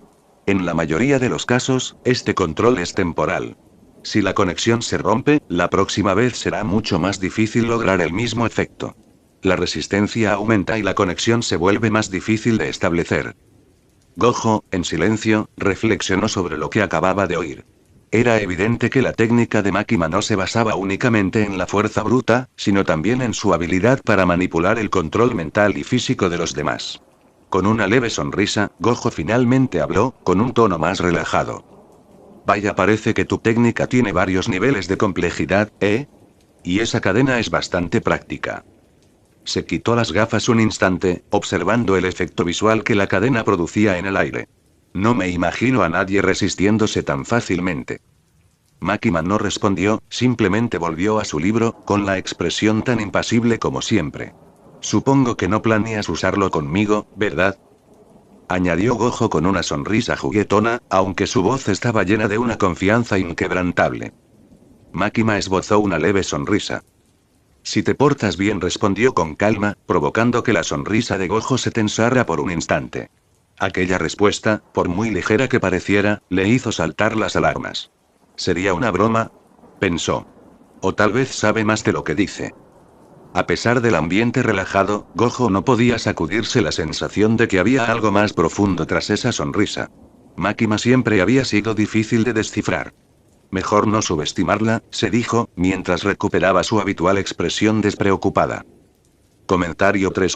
En la mayoría de los casos, este control es temporal. Si la conexión se rompe, la próxima vez será mucho más difícil lograr el mismo efecto. La resistencia aumenta y la conexión se vuelve más difícil de establecer. Gojo, en silencio, reflexionó sobre lo que acababa de oír. Era evidente que la técnica de Makima no se basaba únicamente en la fuerza bruta, sino también en su habilidad para manipular el control mental y físico de los demás. Con una leve sonrisa, Gojo finalmente habló, con un tono más relajado. Vaya, parece que tu técnica tiene varios niveles de complejidad, ¿eh? Y esa cadena es bastante práctica. Se quitó las gafas un instante, observando el efecto visual que la cadena producía en el aire. No me imagino a nadie resistiéndose tan fácilmente. Makima no respondió, simplemente volvió a su libro, con la expresión tan impasible como siempre. Supongo que no planeas usarlo conmigo, ¿verdad? añadió Gojo con una sonrisa juguetona, aunque su voz estaba llena de una confianza inquebrantable. Makima esbozó una leve sonrisa. Si te portas bien, respondió con calma, provocando que la sonrisa de Gojo se tensara por un instante. Aquella respuesta, por muy ligera que pareciera, le hizo saltar las alarmas. ¿Sería una broma?, pensó. O tal vez sabe más de lo que dice. A pesar del ambiente relajado, Gojo no podía sacudirse la sensación de que había algo más profundo tras esa sonrisa. Makima siempre había sido difícil de descifrar. Mejor no subestimarla, se dijo, mientras recuperaba su habitual expresión despreocupada. Comentario 3.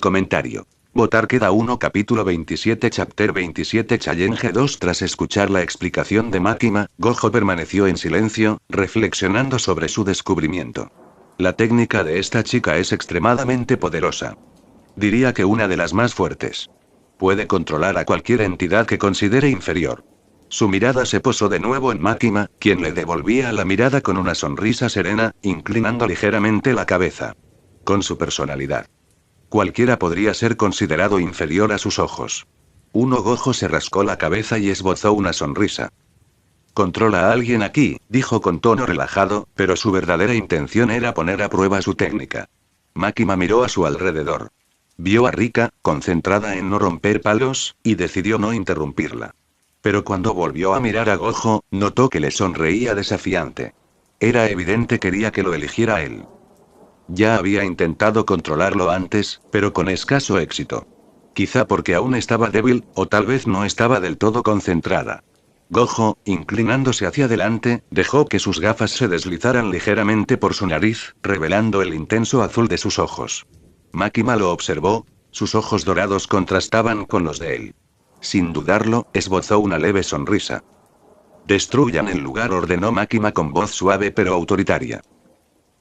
Votar queda 1. Capítulo 27. Chapter 27. Challenge 2. Tras escuchar la explicación de Makima, Gojo permaneció en silencio, reflexionando sobre su descubrimiento. La técnica de esta chica es extremadamente poderosa. Diría que una de las más fuertes. Puede controlar a cualquier entidad que considere inferior. Su mirada se posó de nuevo en Makima, quien le devolvía la mirada con una sonrisa serena, inclinando ligeramente la cabeza. Con su personalidad, cualquiera podría ser considerado inferior a sus ojos. Gojo se rascó la cabeza y esbozó una sonrisa. Controla a alguien aquí, dijo con tono relajado, pero su verdadera intención era poner a prueba su técnica. Makima miró a su alrededor. Vio a Rika, concentrada en no romper palos, y decidió no interrumpirla. Pero cuando volvió a mirar a Gojo, notó que le sonreía desafiante. Era evidente que quería que lo eligiera él. Ya había intentado controlarlo antes, pero con escaso éxito. Quizá porque aún estaba débil, o tal vez no estaba del todo concentrada. Gojo, inclinándose hacia adelante, dejó que sus gafas se deslizaran ligeramente por su nariz, revelando el intenso azul de sus ojos. Makima lo observó, sus ojos dorados contrastaban con los de él. Sin dudarlo, esbozó una leve sonrisa. Destruyan el lugar, ordenó Makima con voz suave pero autoritaria.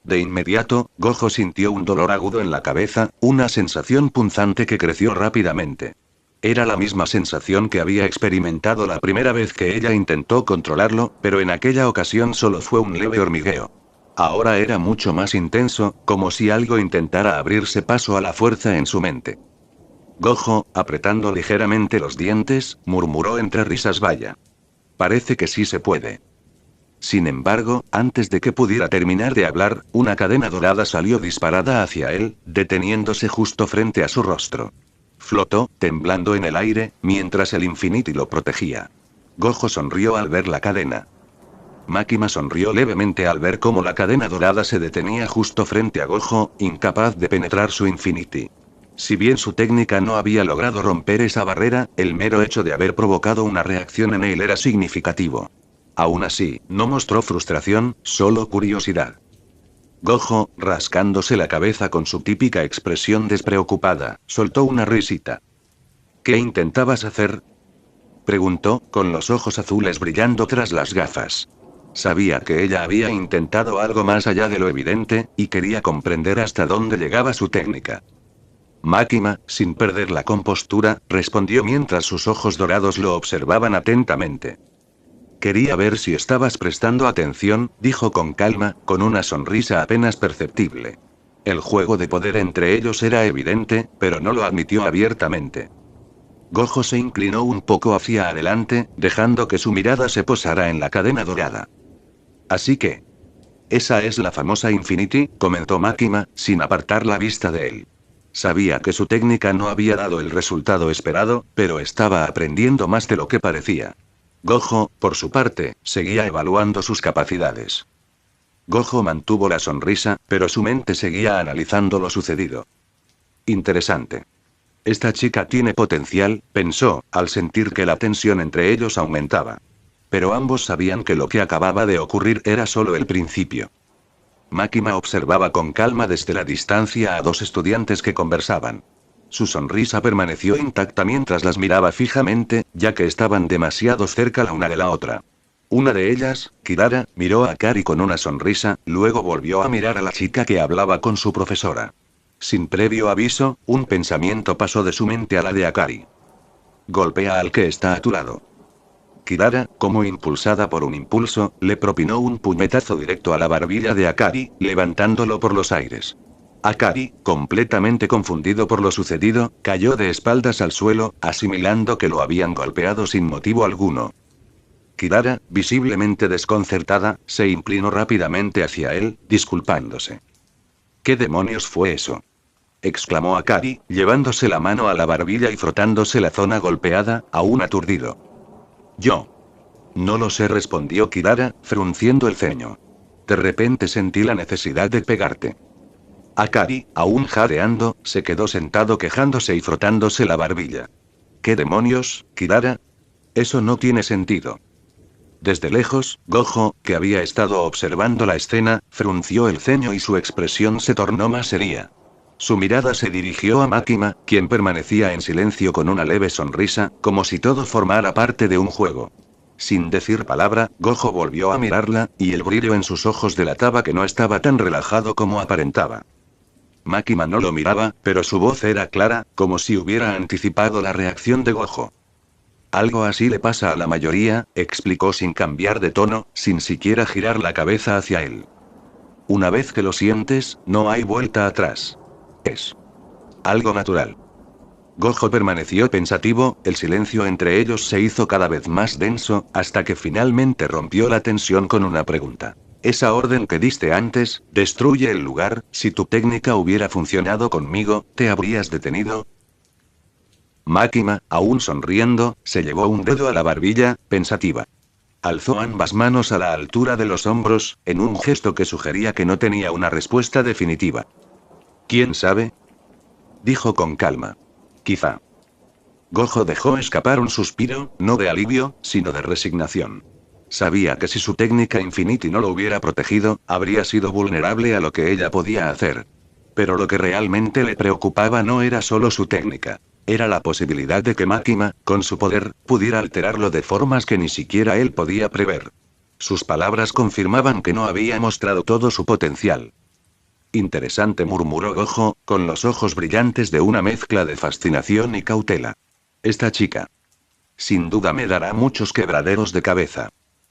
De inmediato, Gojo sintió un dolor agudo en la cabeza, una sensación punzante que creció rápidamente. Era la misma sensación que había experimentado la primera vez que ella intentó controlarlo, pero en aquella ocasión solo fue un leve hormigueo. Ahora era mucho más intenso, como si algo intentara abrirse paso a la fuerza en su mente. Gojo, apretando ligeramente los dientes, murmuró entre risas: vaya. Parece que sí se puede. Sin embargo, antes de que pudiera terminar de hablar, una cadena dorada salió disparada hacia él, deteniéndose justo frente a su rostro. Flotó, temblando en el aire, mientras el Infinity lo protegía. Gojo sonrió al ver la cadena. Makima sonrió levemente al ver cómo la cadena dorada se detenía justo frente a Gojo, incapaz de penetrar su Infinity. Si bien su técnica no había logrado romper esa barrera, el mero hecho de haber provocado una reacción en él era significativo. Aún así, no mostró frustración, solo curiosidad. Gojo, rascándose la cabeza con su típica expresión despreocupada, soltó una risita. ¿Qué intentabas hacer?, preguntó, con los ojos azules brillando tras las gafas. Sabía que ella había intentado algo más allá de lo evidente, y quería comprender hasta dónde llegaba su técnica. Makima, sin perder la compostura, respondió mientras sus ojos dorados lo observaban atentamente. Quería ver si estabas prestando atención, dijo con calma, con una sonrisa apenas perceptible. El juego de poder entre ellos era evidente, pero no lo admitió abiertamente. Gojo se inclinó un poco hacia adelante, dejando que su mirada se posara en la cadena dorada. Así que... esa es la famosa Infinity, comentó Makima, sin apartar la vista de él. Sabía que su técnica no había dado el resultado esperado, pero estaba aprendiendo más de lo que parecía. Gojo, por su parte, seguía evaluando sus capacidades. Gojo mantuvo la sonrisa, pero su mente seguía analizando lo sucedido. Interesante. Esta chica tiene potencial, pensó, al sentir que la tensión entre ellos aumentaba. Pero ambos sabían que lo que acababa de ocurrir era solo el principio. Makima observaba con calma desde la distancia a dos estudiantes que conversaban. Su sonrisa permaneció intacta mientras las miraba fijamente, ya que estaban demasiado cerca la una de la otra. Una de ellas, Kirara, miró a Akari con una sonrisa, luego volvió a mirar a la chica que hablaba con su profesora. Sin previo aviso, un pensamiento pasó de su mente a la de Akari. Golpea al que está a tu lado. Kirara, como impulsada por un impulso, le propinó un puñetazo directo a la barbilla de Akari, levantándolo por los aires. Akari, completamente confundido por lo sucedido, cayó de espaldas al suelo, asimilando que lo habían golpeado sin motivo alguno. Kirara, visiblemente desconcertada, se inclinó rápidamente hacia él, disculpándose. ¿Qué demonios fue eso?, exclamó Akari, llevándose la mano a la barbilla y frotándose la zona golpeada, aún aturdido. Yo. No lo sé, respondió Kirara, frunciendo el ceño. De repente sentí la necesidad de pegarte. Akari, aún jadeando, se quedó sentado quejándose y frotándose la barbilla. ¿Qué demonios, Kirara? Eso no tiene sentido. Desde lejos, Gojo, que había estado observando la escena, frunció el ceño y su expresión se tornó más seria. Su mirada se dirigió a Makima, quien permanecía en silencio con una leve sonrisa, como si todo formara parte de un juego. Sin decir palabra, Gojo volvió a mirarla, y el brillo en sus ojos delataba que no estaba tan relajado como aparentaba. Makima no lo miraba, pero su voz era clara, como si hubiera anticipado la reacción de Gojo. Algo así le pasa a la mayoría, explicó sin cambiar de tono, sin siquiera girar la cabeza hacia él. Una vez que lo sientes, no hay vuelta atrás. Es algo natural. Gojo permaneció pensativo, el silencio entre ellos se hizo cada vez más denso, hasta que finalmente rompió la tensión con una pregunta. Esa orden que diste antes, destruye el lugar, si tu técnica hubiera funcionado conmigo, ¿te habrías detenido? Makima, aún sonriendo, se llevó un dedo a la barbilla, pensativa. Alzó ambas manos a la altura de los hombros, en un gesto que sugería que no tenía una respuesta definitiva. ¿Quién sabe?, dijo con calma. Quizá. Gojo dejó escapar un suspiro, no de alivio, sino de resignación. Sabía que si su técnica Infinity no lo hubiera protegido, habría sido vulnerable a lo que ella podía hacer. Pero lo que realmente le preocupaba no era solo su técnica. Era la posibilidad de que Makima, con su poder, pudiera alterarlo de formas que ni siquiera él podía prever. Sus palabras confirmaban que no había mostrado todo su potencial. Interesante, murmuró Gojo, con los ojos brillantes de una mezcla de fascinación y cautela. Esta chica. Sin duda me dará muchos quebraderos de cabeza.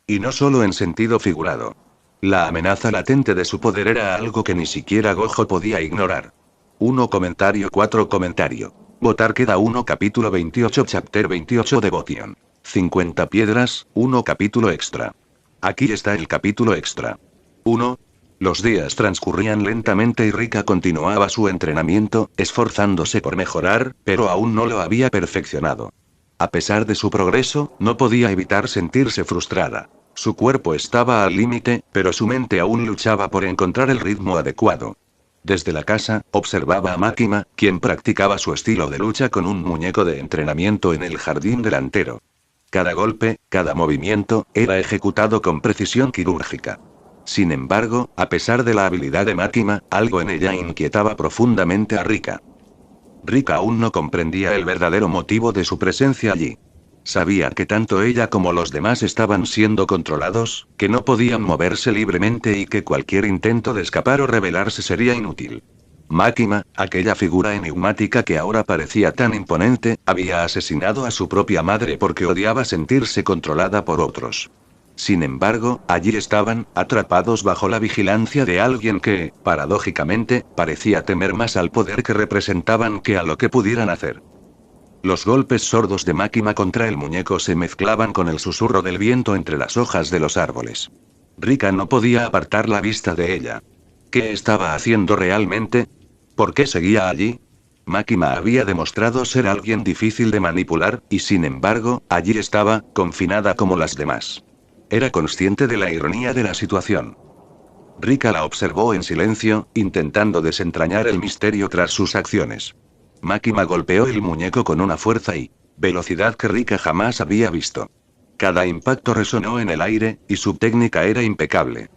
Y no solo en sentido figurado. La amenaza latente de su poder era algo que ni siquiera Gojo podía ignorar. 4 comentario. Votar queda 1 capítulo 28 chapter 28 Devotion. 50 piedras, 1 capítulo extra. Aquí está el capítulo extra. 1. Los días transcurrían lentamente y Rika continuaba su entrenamiento, esforzándose por mejorar, pero aún no lo había perfeccionado. A pesar de su progreso, no podía evitar sentirse frustrada. Su cuerpo estaba al límite, pero su mente aún luchaba por encontrar el ritmo adecuado. Desde la casa, observaba a Makima, quien practicaba su estilo de lucha con un muñeco de entrenamiento en el jardín delantero. Cada golpe, cada movimiento, era ejecutado con precisión quirúrgica. Sin embargo, a pesar de la habilidad de Makima, algo en ella inquietaba profundamente a Rika. Rika aún no comprendía el verdadero motivo de su presencia allí. Sabía que tanto ella como los demás estaban siendo controlados, que no podían moverse libremente y que cualquier intento de escapar o rebelarse sería inútil. Makima, aquella figura enigmática que ahora parecía tan imponente, había asesinado a su propia madre porque odiaba sentirse controlada por otros. Sin embargo, allí estaban, atrapados bajo la vigilancia de alguien que, paradójicamente, parecía temer más al poder que representaban que a lo que pudieran hacer. Los golpes sordos de Makima contra el muñeco se mezclaban con el susurro del viento entre las hojas de los árboles. Rika no podía apartar la vista de ella. ¿Qué estaba haciendo realmente? ¿Por qué seguía allí? Makima había demostrado ser alguien difícil de manipular, y sin embargo, allí estaba, confinada como las demás. Era consciente de la ironía de la situación. Rika la observó en silencio, intentando desentrañar el misterio tras sus acciones. Makima golpeó el muñeco con una fuerza y velocidad que Rika jamás había visto. Cada impacto resonó en el aire, y su técnica era impecable.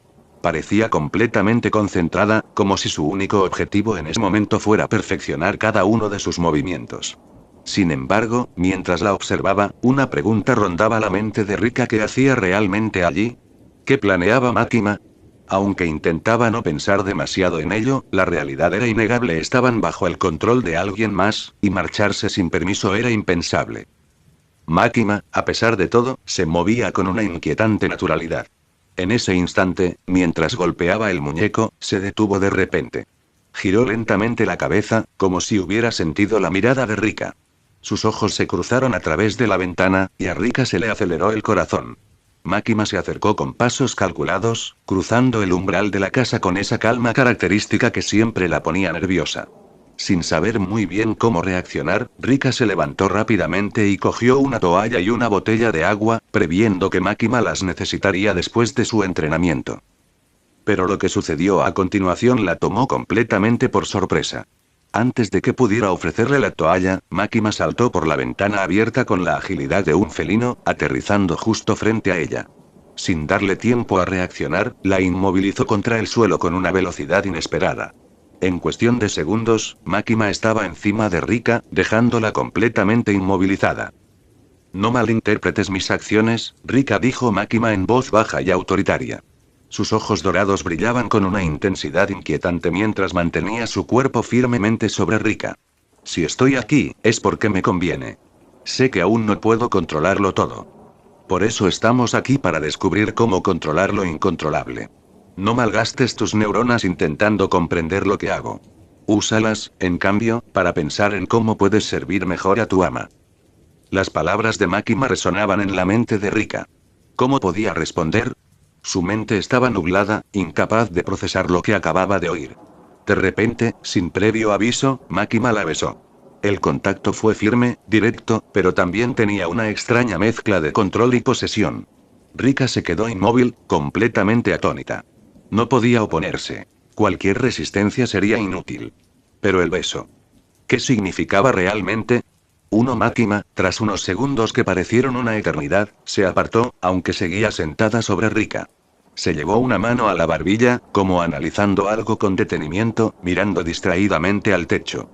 Parecía completamente concentrada, como si su único objetivo en ese momento fuera perfeccionar cada uno de sus movimientos. Sin embargo, mientras la observaba, una pregunta rondaba la mente de Rika: ¿qué hacía realmente allí? ¿Qué planeaba Makima? Aunque intentaba no pensar demasiado en ello, la realidad era innegable: estaban bajo el control de alguien más, y marcharse sin permiso era impensable. Makima, a pesar de todo, se movía con una inquietante naturalidad. En ese instante, mientras golpeaba el muñeco, se detuvo de repente. Giró lentamente la cabeza, como si hubiera sentido la mirada de Rika. Sus ojos se cruzaron a través de la ventana, y a Rika se le aceleró el corazón. Máquina se acercó con pasos calculados, cruzando el umbral de la casa con esa calma característica que siempre la ponía nerviosa. Sin saber muy bien cómo reaccionar, Rika se levantó rápidamente y cogió una toalla y una botella de agua, previendo que Máquina las necesitaría después de su entrenamiento. Pero lo que sucedió a continuación la tomó completamente por sorpresa. Antes de que pudiera ofrecerle la toalla, Máquina saltó por la ventana abierta con la agilidad de un felino, aterrizando justo frente a ella. Sin darle tiempo a reaccionar, la inmovilizó contra el suelo con una velocidad inesperada. En cuestión de segundos, Máquina estaba encima de Rika, dejándola completamente inmovilizada. No malinterpretes mis acciones, Rika, dijo Máquina en voz baja y autoritaria. Sus ojos dorados brillaban con una intensidad inquietante mientras mantenía su cuerpo firmemente sobre Rika. Si estoy aquí, es porque me conviene. Sé que aún no puedo controlarlo todo. Por eso estamos aquí, para descubrir cómo controlar lo incontrolable. No malgastes tus neuronas intentando comprender lo que hago. Úsalas, en cambio, para pensar en cómo puedes servir mejor a tu ama. Las palabras de Máquina resonaban en la mente de Rika. ¿Cómo podía responder? Su mente estaba nublada, incapaz de procesar lo que acababa de oír. De repente, sin previo aviso, Máquina la besó. El contacto fue firme, directo, pero también tenía una extraña mezcla de control y posesión. Rika se quedó inmóvil, completamente atónita. No podía oponerse. Cualquier resistencia sería inútil. Pero el beso. ¿Qué significaba realmente? Máquina, tras unos segundos que parecieron una eternidad, se apartó, aunque seguía sentada sobre Rika. Se llevó una mano a la barbilla, como analizando algo con detenimiento, mirando distraídamente al techo.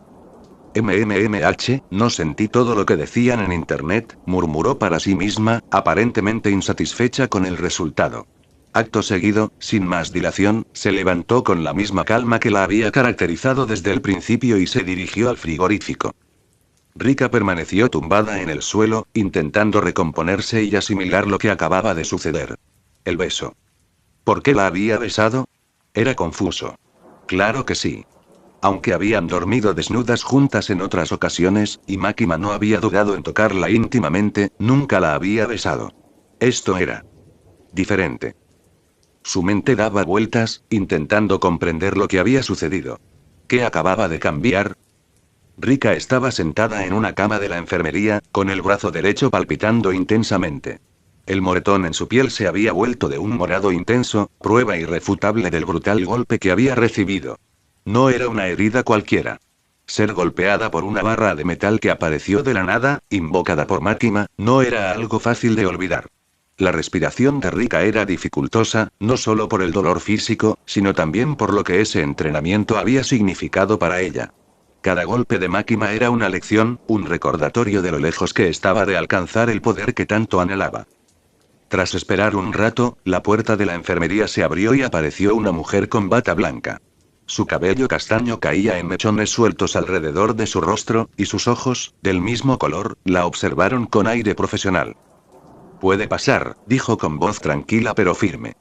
No sentí todo lo que decían en internet, murmuró para sí misma, aparentemente insatisfecha con el resultado. Acto seguido, sin más dilación, se levantó con la misma calma que la había caracterizado desde el principio y se dirigió al frigorífico. Rika permaneció tumbada en el suelo, intentando recomponerse y asimilar lo que acababa de suceder. El beso. ¿Por qué la había besado? Era confuso. Claro que sí. Aunque habían dormido desnudas juntas en otras ocasiones, y Máquina no había dudado en tocarla íntimamente, nunca la había besado. Esto era diferente. Su mente daba vueltas, intentando comprender lo que había sucedido. ¿Qué acababa de cambiar? Rika estaba sentada en una cama de la enfermería, con el brazo derecho palpitando intensamente. El moretón en su piel se había vuelto de un morado intenso, prueba irrefutable del brutal golpe que había recibido. No era una herida cualquiera. Ser golpeada por una barra de metal que apareció de la nada, invocada por Máquina, no era algo fácil de olvidar. La respiración de Rika era dificultosa, no solo por el dolor físico, sino también por lo que ese entrenamiento había significado para ella. Cada golpe de Máquina era una lección, un recordatorio de lo lejos que estaba de alcanzar el poder que tanto anhelaba. Tras esperar un rato, la puerta de la enfermería se abrió y apareció una mujer con bata blanca. Su cabello castaño caía en mechones sueltos alrededor de su rostro, y sus ojos, del mismo color, la observaron con aire profesional. «Puede pasar», dijo con voz tranquila pero firme.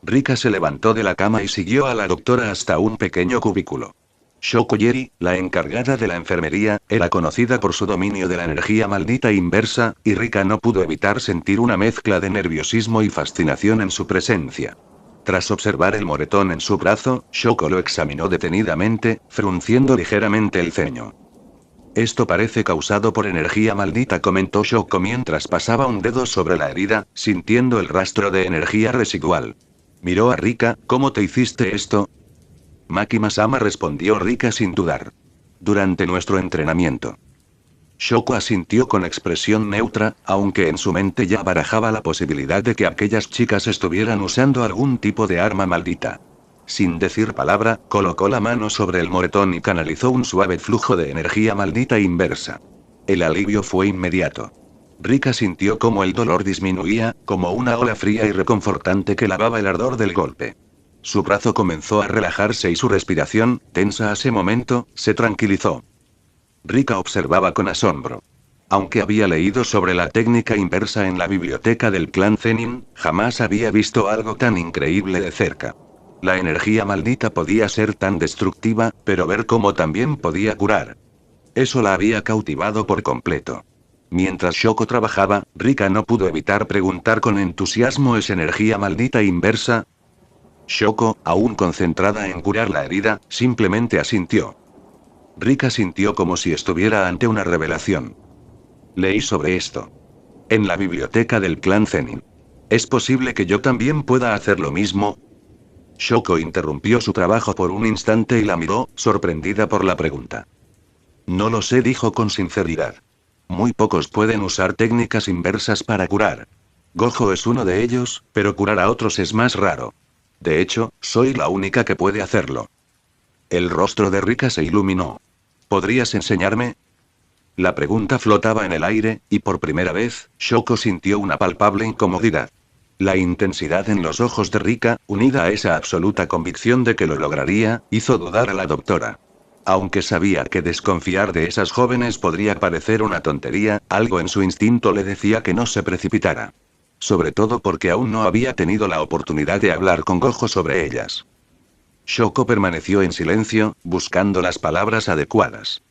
Rika se levantó de la cama y siguió a la doctora hasta un pequeño cubículo. Shoko Yeri, la encargada de la enfermería, era conocida por su dominio de la energía maldita inversa, y Rika no pudo evitar sentir una mezcla de nerviosismo y fascinación en su presencia. Tras observar el moretón en su brazo, Shoko lo examinó detenidamente, frunciendo ligeramente el ceño. «Esto parece causado por energía maldita», comentó Shoko mientras pasaba un dedo sobre la herida, sintiendo el rastro de energía residual. Miró a Rika. «¿Cómo te hiciste esto?» «Máquina-sama», respondió Rika sin dudar. «Durante nuestro entrenamiento». Shoko asintió con expresión neutra, aunque en su mente ya barajaba la posibilidad de que aquellas chicas estuvieran usando algún tipo de arma maldita. Sin decir palabra, colocó la mano sobre el moretón y canalizó un suave flujo de energía maldita inversa. El alivio fue inmediato. Rika sintió cómo el dolor disminuía, como una ola fría y reconfortante que lavaba el ardor del golpe. Su brazo comenzó a relajarse y su respiración, tensa a ese momento, se tranquilizó. Rika observaba con asombro. Aunque había leído sobre la técnica inversa en la biblioteca del clan Zenin, jamás había visto algo tan increíble de cerca. La energía maldita podía ser tan destructiva, pero ver cómo también podía curar. Eso la había cautivado por completo. Mientras Shoko trabajaba, Rika no pudo evitar preguntar con entusiasmo: ¿es energía maldita inversa? Shoko, aún concentrada en curar la herida, simplemente asintió. Rika sintió como si estuviera ante una revelación. Leí sobre esto en la biblioteca del clan Zenin. ¿Es posible que yo también pueda hacer lo mismo? Shoko interrumpió su trabajo por un instante y la miró, sorprendida por la pregunta. No lo sé, dijo con sinceridad. Muy pocos pueden usar técnicas inversas para curar. Gojo es uno de ellos, pero curar a otros es más raro. De hecho, soy la única que puede hacerlo. El rostro de Rika se iluminó. ¿Podrías enseñarme? La pregunta flotaba en el aire, y por primera vez, Shoko sintió una palpable incomodidad. La intensidad en los ojos de Rika, unida a esa absoluta convicción de que lo lograría, hizo dudar a la doctora. Aunque sabía que desconfiar de esas jóvenes podría parecer una tontería, algo en su instinto le decía que no se precipitara. Sobre todo porque aún no había tenido la oportunidad de hablar con Gojo sobre ellas. Shoko permaneció en silencio, buscando las palabras adecuadas.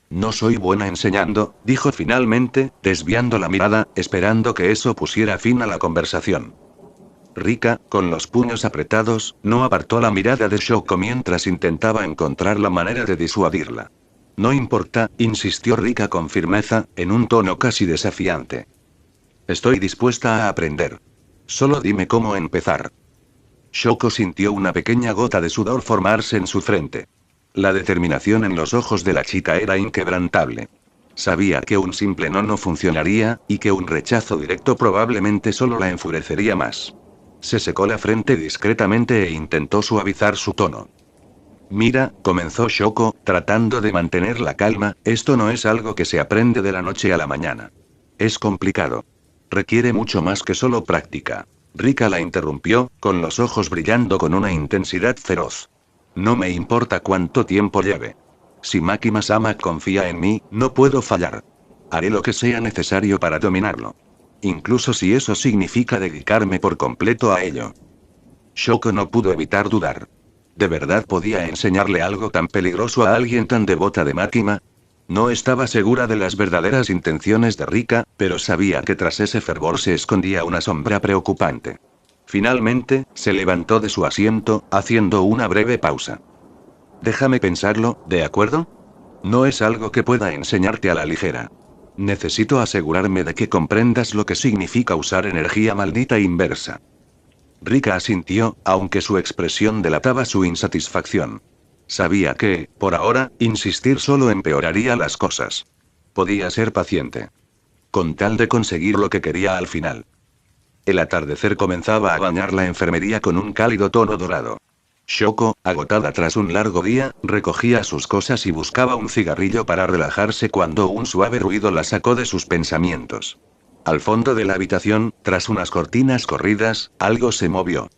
No soy buena enseñando, dijo finalmente, desviando la mirada, esperando que eso pusiera fin a la conversación. Rika, con los puños apretados, no apartó la mirada de Shoko mientras intentaba encontrar la manera de disuadirla. No importa, insistió Rika con firmeza, en un tono casi desafiante. Estoy dispuesta a aprender. Solo dime cómo empezar. Shoko sintió una pequeña gota de sudor formarse en su frente. La determinación en los ojos de la chica era inquebrantable. Sabía que un simple no funcionaría, y que un rechazo directo probablemente solo la enfurecería más. Se secó la frente discretamente e intentó suavizar su tono. Mira, comenzó Shoko, tratando de mantener la calma, esto no es algo que se aprende de la noche a la mañana. Es complicado. Requiere mucho más que solo práctica. Rika la interrumpió, con los ojos brillando con una intensidad feroz. No me importa cuánto tiempo lleve. Si Makima-sama confía en mí, no puedo fallar. Haré lo que sea necesario para dominarlo. Incluso si eso significa dedicarme por completo a ello. Shoko no pudo evitar dudar. ¿De verdad podía enseñarle algo tan peligroso a alguien tan devota de Makima? No estaba segura de las verdaderas intenciones de Rika, pero sabía que tras ese fervor se escondía una sombra preocupante. Finalmente, se levantó de su asiento, haciendo una breve pausa. Déjame pensarlo, ¿de acuerdo? No es algo que pueda enseñarte a la ligera. Necesito asegurarme de que comprendas lo que significa usar energía maldita inversa. Rika asintió, aunque su expresión delataba su insatisfacción. Sabía que, por ahora, insistir solo empeoraría las cosas. Podía ser paciente. Con tal de conseguir lo que quería al final. El atardecer comenzaba a bañar la enfermería con un cálido tono dorado. Shoko, agotada tras un largo día, recogía sus cosas y buscaba un cigarrillo para relajarse cuando un suave ruido la sacó de sus pensamientos. Al fondo de la habitación, tras unas cortinas corridas, algo se movió.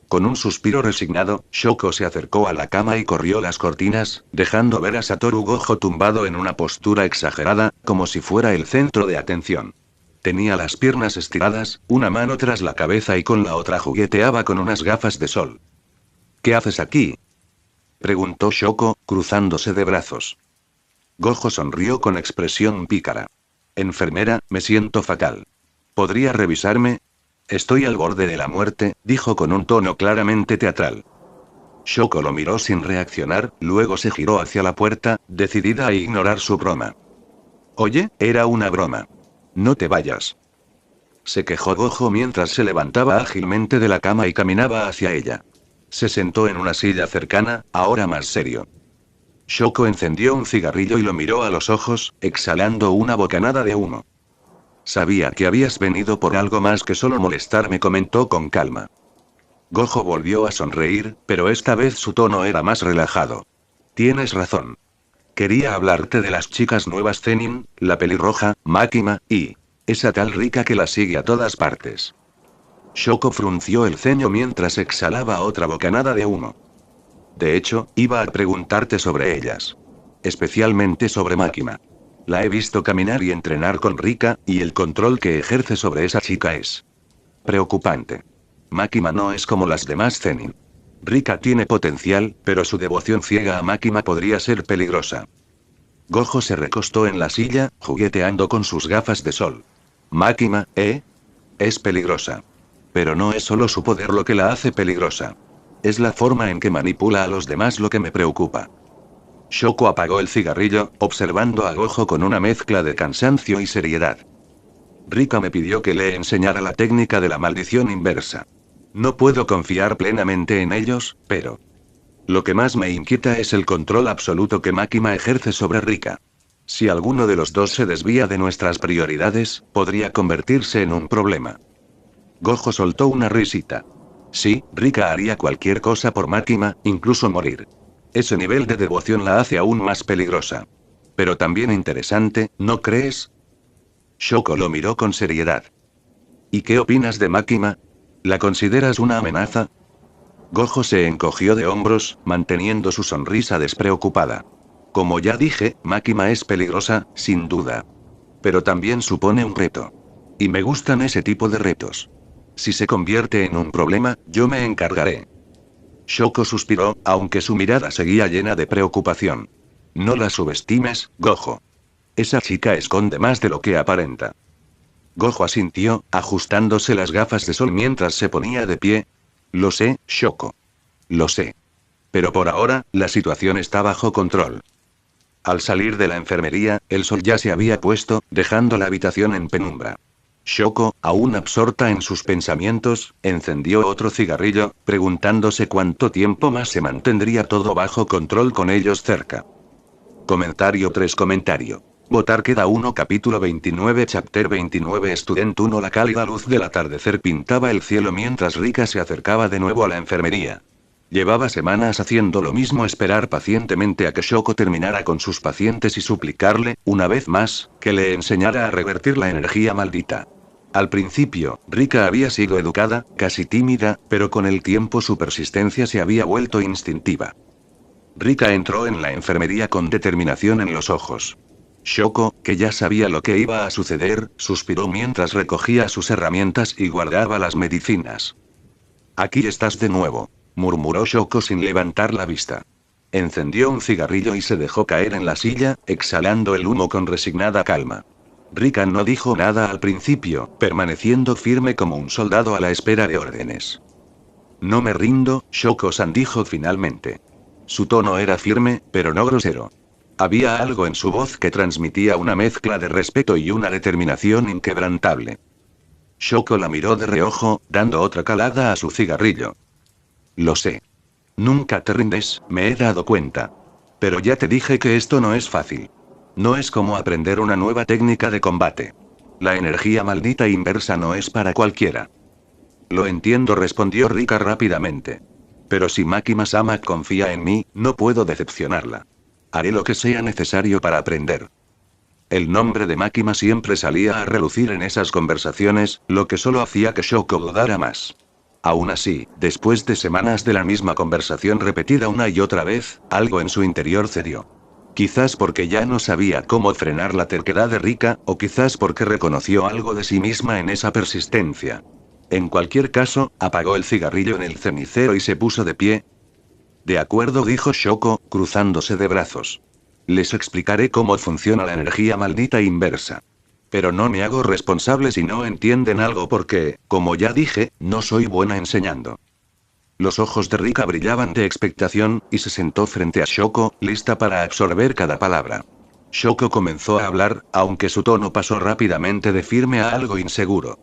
Con un suspiro resignado, Shoko se acercó a la cama y corrió las cortinas, dejando ver a Satoru Gojo tumbado en una postura exagerada, como si fuera el centro de atención. Tenía las piernas estiradas, una mano tras la cabeza y con la otra jugueteaba con unas gafas de sol. ¿Qué haces aquí?, preguntó Shoko, cruzándose de brazos. Gojo sonrió con expresión pícara. Enfermera, me siento fatal. ¿Podría revisarme? Estoy al borde de la muerte, dijo con un tono claramente teatral. Shoko lo miró sin reaccionar, luego se giró hacia la puerta, decidida a ignorar su broma. Oye, era una broma. No te vayas. Se quejó Gojo mientras se levantaba ágilmente de la cama y caminaba hacia ella. Se sentó en una silla cercana, ahora más serio. Shoko encendió un cigarrillo y lo miró a los ojos, exhalando una bocanada de humo. Sabía que habías venido por algo más que solo molestarme, comentó con calma. Gojo volvió a sonreír, pero esta vez su tono era más relajado. Tienes razón. Quería hablarte de las chicas nuevas Zenin, la pelirroja, Makima, y esa tal Rika que la sigue a todas partes. Shoko frunció el ceño mientras exhalaba otra bocanada de humo. De hecho, iba a preguntarte sobre ellas. Especialmente sobre Makima. La he visto caminar y entrenar con Rika, y el control que ejerce sobre esa chica es preocupante. Makima no es como las demás Zenin. Rika tiene potencial, pero su devoción ciega a Makima podría ser peligrosa. Gojo se recostó en la silla, jugueteando con sus gafas de sol. Makima, ¿eh? Es peligrosa. Pero no es solo su poder lo que la hace peligrosa. Es la forma en que manipula a los demás lo que me preocupa. Shoko apagó el cigarrillo, observando a Gojo con una mezcla de cansancio y seriedad. Rika me pidió que le enseñara la técnica de la maldición inversa. No puedo confiar plenamente en ellos, pero... Lo que más me inquieta es el control absoluto que Makima ejerce sobre Rika. Si alguno de los dos se desvía de nuestras prioridades, podría convertirse en un problema. Gojo soltó una risita. Sí, Rika haría cualquier cosa por Makima, incluso morir. Ese nivel de devoción la hace aún más peligrosa. Pero también interesante, ¿no crees? Shoko lo miró con seriedad. ¿Y qué opinas de Makima? ¿La consideras una amenaza? Gojo se encogió de hombros, manteniendo su sonrisa despreocupada. Como ya dije, Makima es peligrosa, sin duda. Pero también supone un reto. Y me gustan ese tipo de retos. Si se convierte en un problema, yo me encargaré. Shoko suspiró, aunque su mirada seguía llena de preocupación. No la subestimes, Gojo. Esa chica esconde más de lo que aparenta. Gojo asintió, ajustándose las gafas de sol mientras se ponía de pie. Lo sé, Shoko. Lo sé. Pero por ahora, la situación está bajo control. Al salir de la enfermería, el sol ya se había puesto, dejando la habitación en penumbra. Shoko, aún absorta en sus pensamientos, encendió otro cigarrillo, preguntándose cuánto tiempo más se mantendría todo bajo control con ellos cerca. Comentario 3. Votar queda 1. Capítulo 29. Chapter 29. Student 1. La cálida luz del atardecer pintaba el cielo mientras Rika se acercaba de nuevo a la enfermería. Llevaba semanas haciendo lo mismo, esperar pacientemente a que Shoko terminara con sus pacientes y suplicarle, una vez más, que le enseñara a revertir la energía maldita. Al principio, Rika había sido educada, casi tímida, pero con el tiempo su persistencia se había vuelto instintiva. Rika entró en la enfermería con determinación en los ojos. Shoko, que ya sabía lo que iba a suceder, suspiró mientras recogía sus herramientas y guardaba las medicinas. Aquí estás de nuevo, murmuró Shoko sin levantar la vista. Encendió un cigarrillo y se dejó caer en la silla, exhalando el humo con resignada calma. Rika no dijo nada al principio, permaneciendo firme como un soldado a la espera de órdenes. No me rindo, Shoko-san dijo finalmente. Su tono era firme, pero no grosero. Había algo en su voz que transmitía una mezcla de respeto y una determinación inquebrantable. Shoko la miró de reojo, dando otra calada a su cigarrillo. Lo sé. Nunca te rindes, me he dado cuenta. Pero ya te dije que esto no es fácil. No es como aprender una nueva técnica de combate. La energía maldita inversa no es para cualquiera. Lo entiendo, respondió Rika rápidamente. Pero si Makima-sama confía en mí, no puedo decepcionarla. Haré lo que sea necesario para aprender. El nombre de Makima siempre salía a relucir en esas conversaciones, lo que solo hacía que Shoko dudara más. Aún así, después de semanas de la misma conversación repetida una y otra vez, algo en su interior cedió. Quizás porque ya no sabía cómo frenar la terquedad de Rika, o quizás porque reconoció algo de sí misma en esa persistencia. En cualquier caso, apagó el cigarrillo en el cenicero y se puso de pie. De acuerdo, dijo Shoko, cruzándose de brazos. Les explicaré cómo funciona la energía maldita inversa. Pero no me hago responsable si no entienden algo porque, como ya dije, no soy buena enseñando. Los ojos de Rika brillaban de expectación, y se sentó frente a Shoko, lista para absorber cada palabra. Shoko comenzó a hablar, aunque su tono pasó rápidamente de firme a algo inseguro.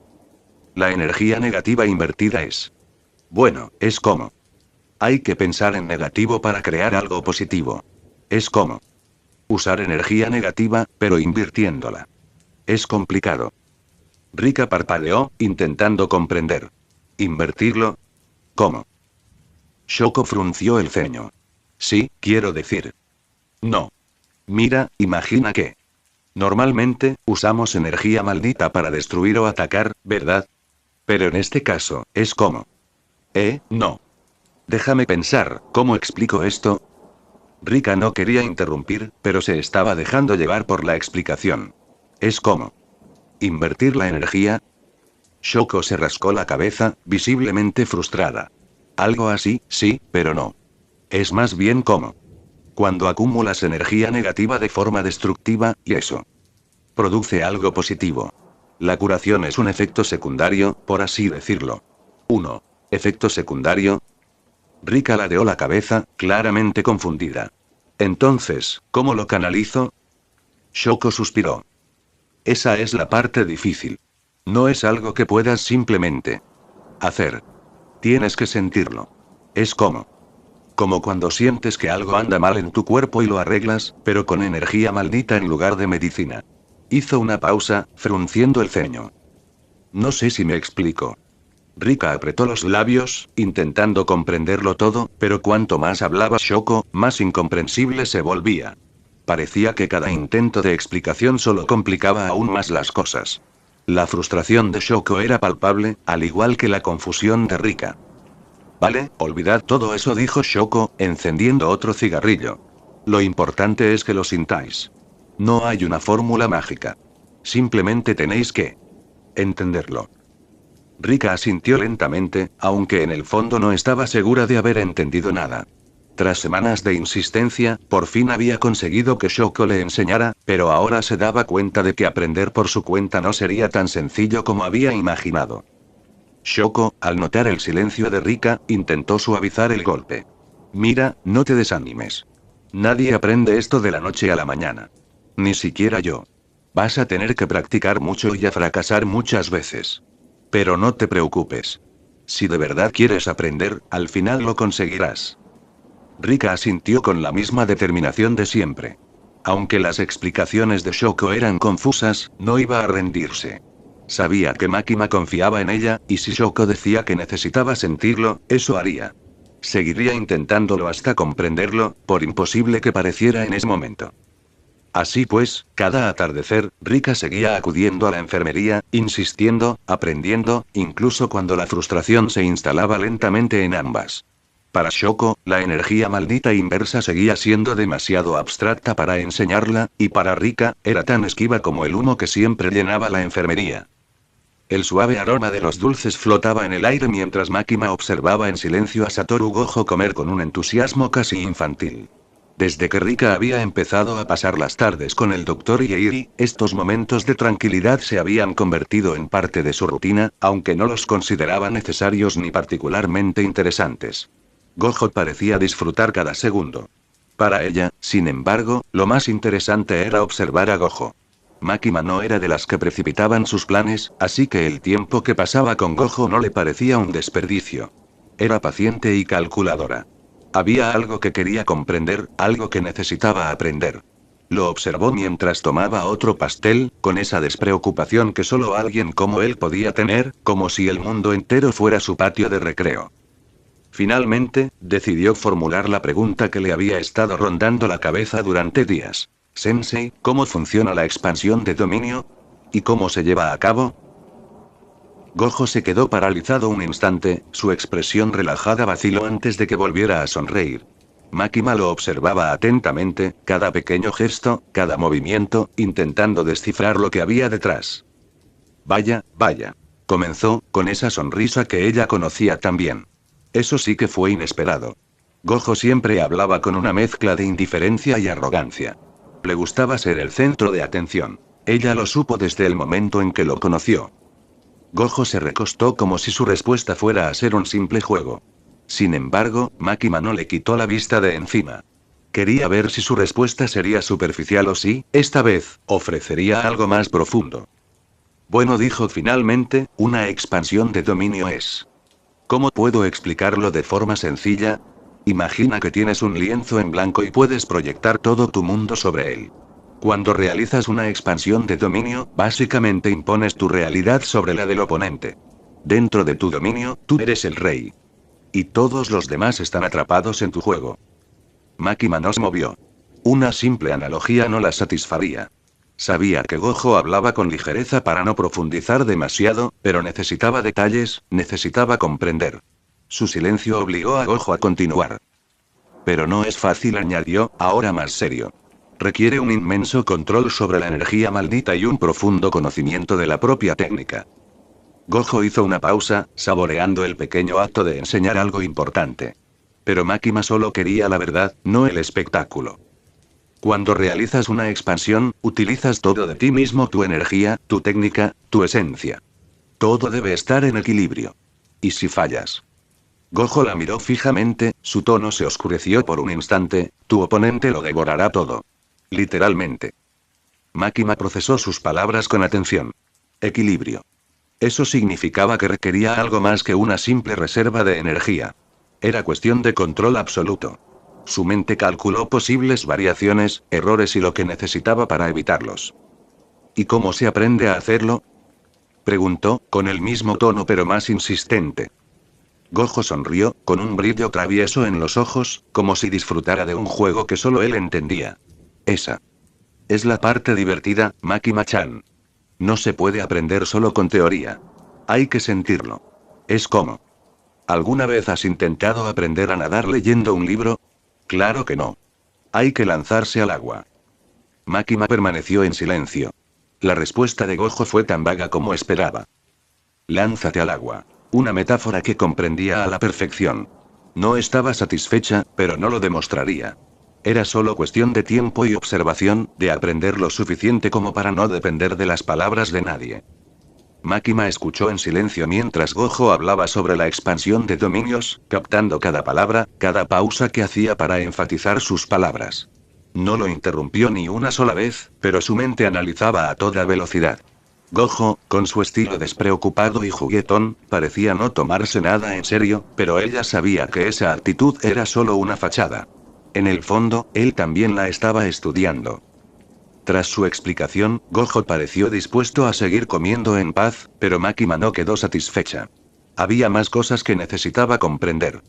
La energía negativa invertida es... Bueno, es como... Hay que pensar en negativo para crear algo positivo. Es como... Usar energía negativa, pero invirtiéndola. Es complicado. Rika parpadeó, intentando comprender. ¿Invertirlo? ¿Cómo? Shoko frunció el ceño. Sí, quiero decir. No. Mira, imagina que... Normalmente, usamos energía maldita para destruir o atacar, ¿verdad? Pero en este caso, es como... No. Déjame pensar, ¿cómo explico esto? Rika no quería interrumpir, pero se estaba dejando llevar por la explicación. Es como... ¿Invertir la energía? Shoko se rascó la cabeza, visiblemente frustrada. Algo así, sí, pero no. Es más bien como cuando acumulas energía negativa de forma destructiva, y eso produce algo positivo. La curación es un efecto secundario, por así decirlo. 1. Efecto secundario. Rika ladeó la cabeza, claramente confundida. Entonces, ¿cómo lo canalizo? Shoko suspiró. Esa es la parte difícil. No es algo que puedas simplemente hacer. Tienes que sentirlo. Es como cuando sientes que algo anda mal en tu cuerpo y lo arreglas, pero con energía maldita en lugar de medicina. Hizo una pausa, frunciendo el ceño. No sé si me explico. Rika apretó los labios, intentando comprenderlo todo, pero cuanto más hablaba Shoko, más incomprensible se volvía. Parecía que cada intento de explicación solo complicaba aún más las cosas. La frustración de Shoko era palpable, al igual que la confusión de Rika. Vale, olvidad todo eso, dijo Shoko, encendiendo otro cigarrillo. Lo importante es que lo sintáis. No hay una fórmula mágica. Simplemente tenéis que entenderlo. Rika asintió lentamente, aunque en el fondo no estaba segura de haber entendido nada. Tras semanas de insistencia, por fin había conseguido que Shoko le enseñara, pero ahora se daba cuenta de que aprender por su cuenta no sería tan sencillo como había imaginado. Shoko, al notar el silencio de Rika, intentó suavizar el golpe. Mira, no te desanimes. Nadie aprende esto de la noche a la mañana. Ni siquiera yo. Vas a tener que practicar mucho y a fracasar muchas veces. Pero no te preocupes. Si de verdad quieres aprender, al final lo conseguirás. Rika asintió con la misma determinación de siempre. Aunque las explicaciones de Shoko eran confusas, no iba a rendirse. Sabía que Makima confiaba en ella, y si Shoko decía que necesitaba sentirlo, eso haría. Seguiría intentándolo hasta comprenderlo, por imposible que pareciera en ese momento. Así pues, cada atardecer, Rika seguía acudiendo a la enfermería, insistiendo, aprendiendo, incluso cuando la frustración se instalaba lentamente en ambas. Para Shoko, la energía maldita inversa seguía siendo demasiado abstracta para enseñarla, y para Rika, era tan esquiva como el humo que siempre llenaba la enfermería. El suave aroma de los dulces flotaba en el aire mientras Makima observaba en silencio a Satoru Gojo comer con un entusiasmo casi infantil. Desde que Rika había empezado a pasar las tardes con el Dr. Yeiri, estos momentos de tranquilidad se habían convertido en parte de su rutina, aunque no los consideraba necesarios ni particularmente interesantes. Gojo parecía disfrutar cada segundo. Para ella, sin embargo, lo más interesante era observar a Gojo. Makima no era de las que precipitaban sus planes, así que el tiempo que pasaba con Gojo no le parecía un desperdicio. Era paciente y calculadora. Había algo que quería comprender, algo que necesitaba aprender. Lo observó mientras tomaba otro pastel, con esa despreocupación que solo alguien como él podía tener, como si el mundo entero fuera su patio de recreo. Finalmente, decidió formular la pregunta que le había estado rondando la cabeza durante días. Sensei, ¿cómo funciona la expansión de dominio? ¿Y cómo se lleva a cabo? Gojo se quedó paralizado un instante, su expresión relajada vaciló antes de que volviera a sonreír. Makima lo observaba atentamente, cada pequeño gesto, cada movimiento, intentando descifrar lo que había detrás. Vaya, vaya. Comenzó, con esa sonrisa que ella conocía tan bien. Eso sí que fue inesperado. Gojo siempre hablaba con una mezcla de indiferencia y arrogancia. Le gustaba ser el centro de atención. Ella lo supo desde el momento en que lo conoció. Gojo se recostó como si su respuesta fuera a ser un simple juego. Sin embargo, Makima no le quitó la vista de encima. Quería ver si su respuesta sería superficial o si, esta vez, ofrecería algo más profundo. Bueno, dijo finalmente, una expansión de dominio es. ¿Cómo puedo explicarlo de forma sencilla? Imagina que tienes un lienzo en blanco y puedes proyectar todo tu mundo sobre él. Cuando realizas una expansión de dominio, básicamente impones tu realidad sobre la del oponente. Dentro de tu dominio, tú eres el rey. Y todos los demás están atrapados en tu juego. Makima no se movió. Una simple analogía no la satisfaría. Sabía que Gojo hablaba con ligereza para no profundizar demasiado, pero necesitaba detalles, necesitaba comprender. Su silencio obligó a Gojo a continuar. Pero no es fácil, añadió, ahora más serio. Requiere un inmenso control sobre la energía maldita y un profundo conocimiento de la propia técnica. Gojo hizo una pausa, saboreando el pequeño acto de enseñar algo importante. Pero Makima solo quería la verdad, no el espectáculo. Cuando realizas una expansión, utilizas todo de ti mismo, tu energía, tu técnica, tu esencia. Todo debe estar en equilibrio. ¿Y si fallas? Gojo la miró fijamente, su tono se oscureció por un instante, tu oponente lo devorará todo. Literalmente. Makima procesó sus palabras con atención. Equilibrio. Eso significaba que requería algo más que una simple reserva de energía. Era cuestión de control absoluto. Su mente calculó posibles variaciones, errores y lo que necesitaba para evitarlos. ¿Y cómo se aprende a hacerlo? Preguntó, con el mismo tono pero más insistente. Gojo sonrió, con un brillo travieso en los ojos, como si disfrutara de un juego que solo él entendía. Esa es la parte divertida, Makima-chan. No se puede aprender solo con teoría. Hay que sentirlo. Es como... ¿Alguna vez has intentado aprender a nadar leyendo un libro? Claro que no. Hay que lanzarse al agua. Makima permaneció en silencio. La respuesta de Gojo fue tan vaga como esperaba. Lánzate al agua. Una metáfora que comprendía a la perfección. No estaba satisfecha, pero no lo demostraría. Era solo cuestión de tiempo y observación, de aprender lo suficiente como para no depender de las palabras de nadie. Makima escuchó en silencio mientras Gojo hablaba sobre la expansión de dominios, captando cada palabra, cada pausa que hacía para enfatizar sus palabras. No lo interrumpió ni una sola vez, pero su mente analizaba a toda velocidad. Gojo, con su estilo despreocupado y juguetón, parecía no tomarse nada en serio, pero ella sabía que esa actitud era solo una fachada. En el fondo, él también la estaba estudiando. Tras su explicación, Gojo pareció dispuesto a seguir comiendo en paz, pero Makima no quedó satisfecha. Había más cosas que necesitaba comprender.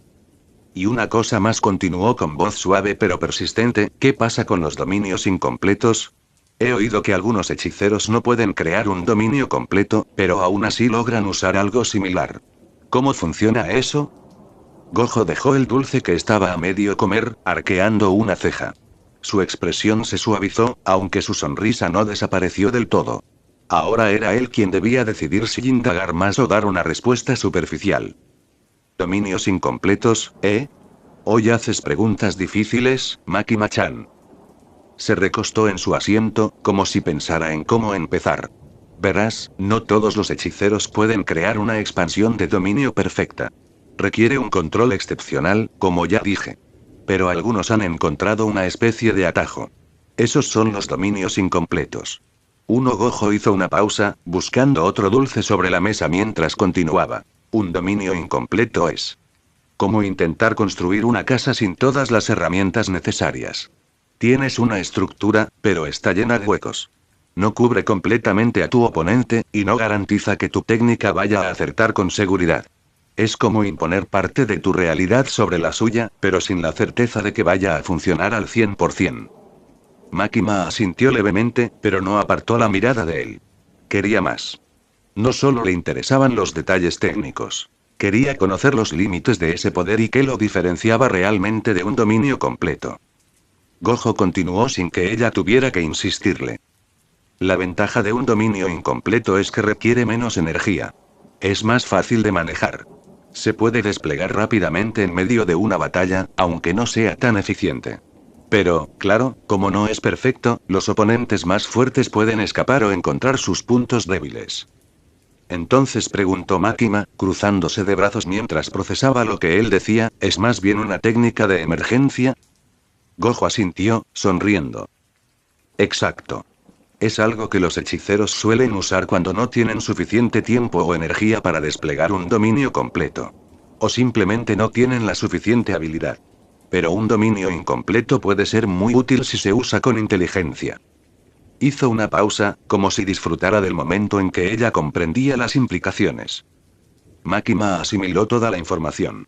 Y una cosa más, continuó con voz suave pero persistente, ¿qué pasa con los dominios incompletos? He oído que algunos hechiceros no pueden crear un dominio completo, pero aún así logran usar algo similar. ¿Cómo funciona eso? Gojo dejó el dulce que estaba a medio comer, arqueando una ceja. Su expresión se suavizó, aunque su sonrisa no desapareció del todo. Ahora era él quien debía decidir si indagar más o dar una respuesta superficial. Dominios incompletos, ¿eh? Hoy haces preguntas difíciles, Makima-chan. Se recostó en su asiento, como si pensara en cómo empezar. Verás, no todos los hechiceros pueden crear una expansión de dominio perfecta. Requiere un control excepcional, como ya dije. Pero algunos han encontrado una especie de atajo. Esos son los dominios incompletos. Gojo hizo una pausa, buscando otro dulce sobre la mesa mientras continuaba. Un dominio incompleto es como intentar construir una casa sin todas las herramientas necesarias. Tienes una estructura, pero está llena de huecos. No cubre completamente a tu oponente, y no garantiza que tu técnica vaya a acertar con seguridad. Es como imponer parte de tu realidad sobre la suya, pero sin la certeza de que vaya a funcionar al 100%. Makima asintió levemente, pero no apartó la mirada de él. Quería más. No solo le interesaban los detalles técnicos. Quería conocer los límites de ese poder y qué lo diferenciaba realmente de un dominio completo. Gojo continuó sin que ella tuviera que insistirle. La ventaja de un dominio incompleto es que requiere menos energía. Es más fácil de manejar. Se puede desplegar rápidamente en medio de una batalla, aunque no sea tan eficiente. Pero, claro, como no es perfecto, los oponentes más fuertes pueden escapar o encontrar sus puntos débiles. Entonces, preguntó Makima, cruzándose de brazos mientras procesaba lo que él decía, ¿es más bien una técnica de emergencia? Gojo asintió, sonriendo. Exacto. Es algo que los hechiceros suelen usar cuando no tienen suficiente tiempo o energía para desplegar un dominio completo. O simplemente no tienen la suficiente habilidad. Pero un dominio incompleto puede ser muy útil si se usa con inteligencia. Hizo una pausa, como si disfrutara del momento en que ella comprendía las implicaciones. Makima asimiló toda la información.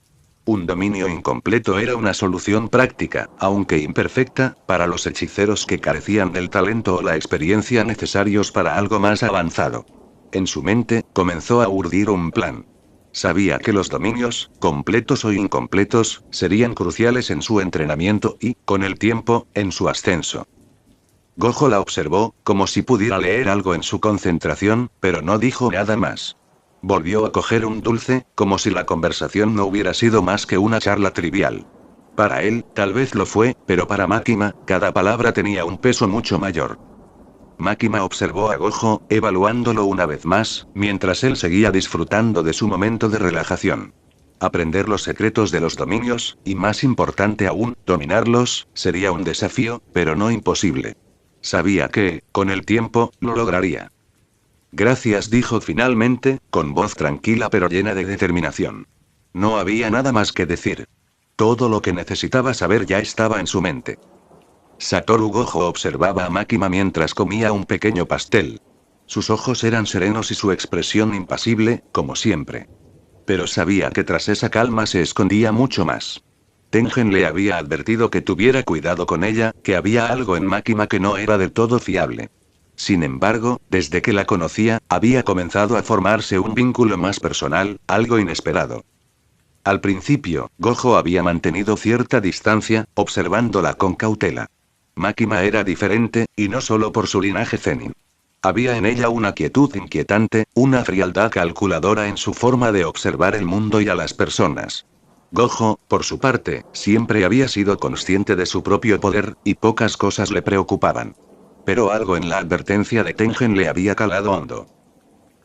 Un dominio incompleto era una solución práctica, aunque imperfecta, para los hechiceros que carecían del talento o la experiencia necesarios para algo más avanzado. En su mente, comenzó a urdir un plan. Sabía que los dominios, completos o incompletos, serían cruciales en su entrenamiento y, con el tiempo, en su ascenso. Gojo la observó, como si pudiera leer algo en su concentración, pero no dijo nada más. Volvió a coger un dulce, como si la conversación no hubiera sido más que una charla trivial. Para él, tal vez lo fue, pero para Makima, cada palabra tenía un peso mucho mayor. Makima observó a Gojo, evaluándolo una vez más, mientras él seguía disfrutando de su momento de relajación. Aprender los secretos de los dominios, y más importante aún, dominarlos, sería un desafío, pero no imposible. Sabía que, con el tiempo, lo lograría. Gracias, dijo finalmente, con voz tranquila pero llena de determinación. No había nada más que decir. Todo lo que necesitaba saber ya estaba en su mente. Satoru Gojo observaba a Makima mientras comía un pequeño pastel. Sus ojos eran serenos y su expresión impasible, como siempre. Pero sabía que tras esa calma se escondía mucho más. Tengen le había advertido que tuviera cuidado con ella, que había algo en Makima que no era del todo fiable. Sin embargo, desde que la conocía, había comenzado a formarse un vínculo más personal, algo inesperado. Al principio, Gojo había mantenido cierta distancia, observándola con cautela. Makima era diferente, y no solo por su linaje zenin. Había en ella una quietud inquietante, una frialdad calculadora en su forma de observar el mundo y a las personas. Gojo, por su parte, siempre había sido consciente de su propio poder, y pocas cosas le preocupaban. Pero algo en la advertencia de Tengen le había calado hondo.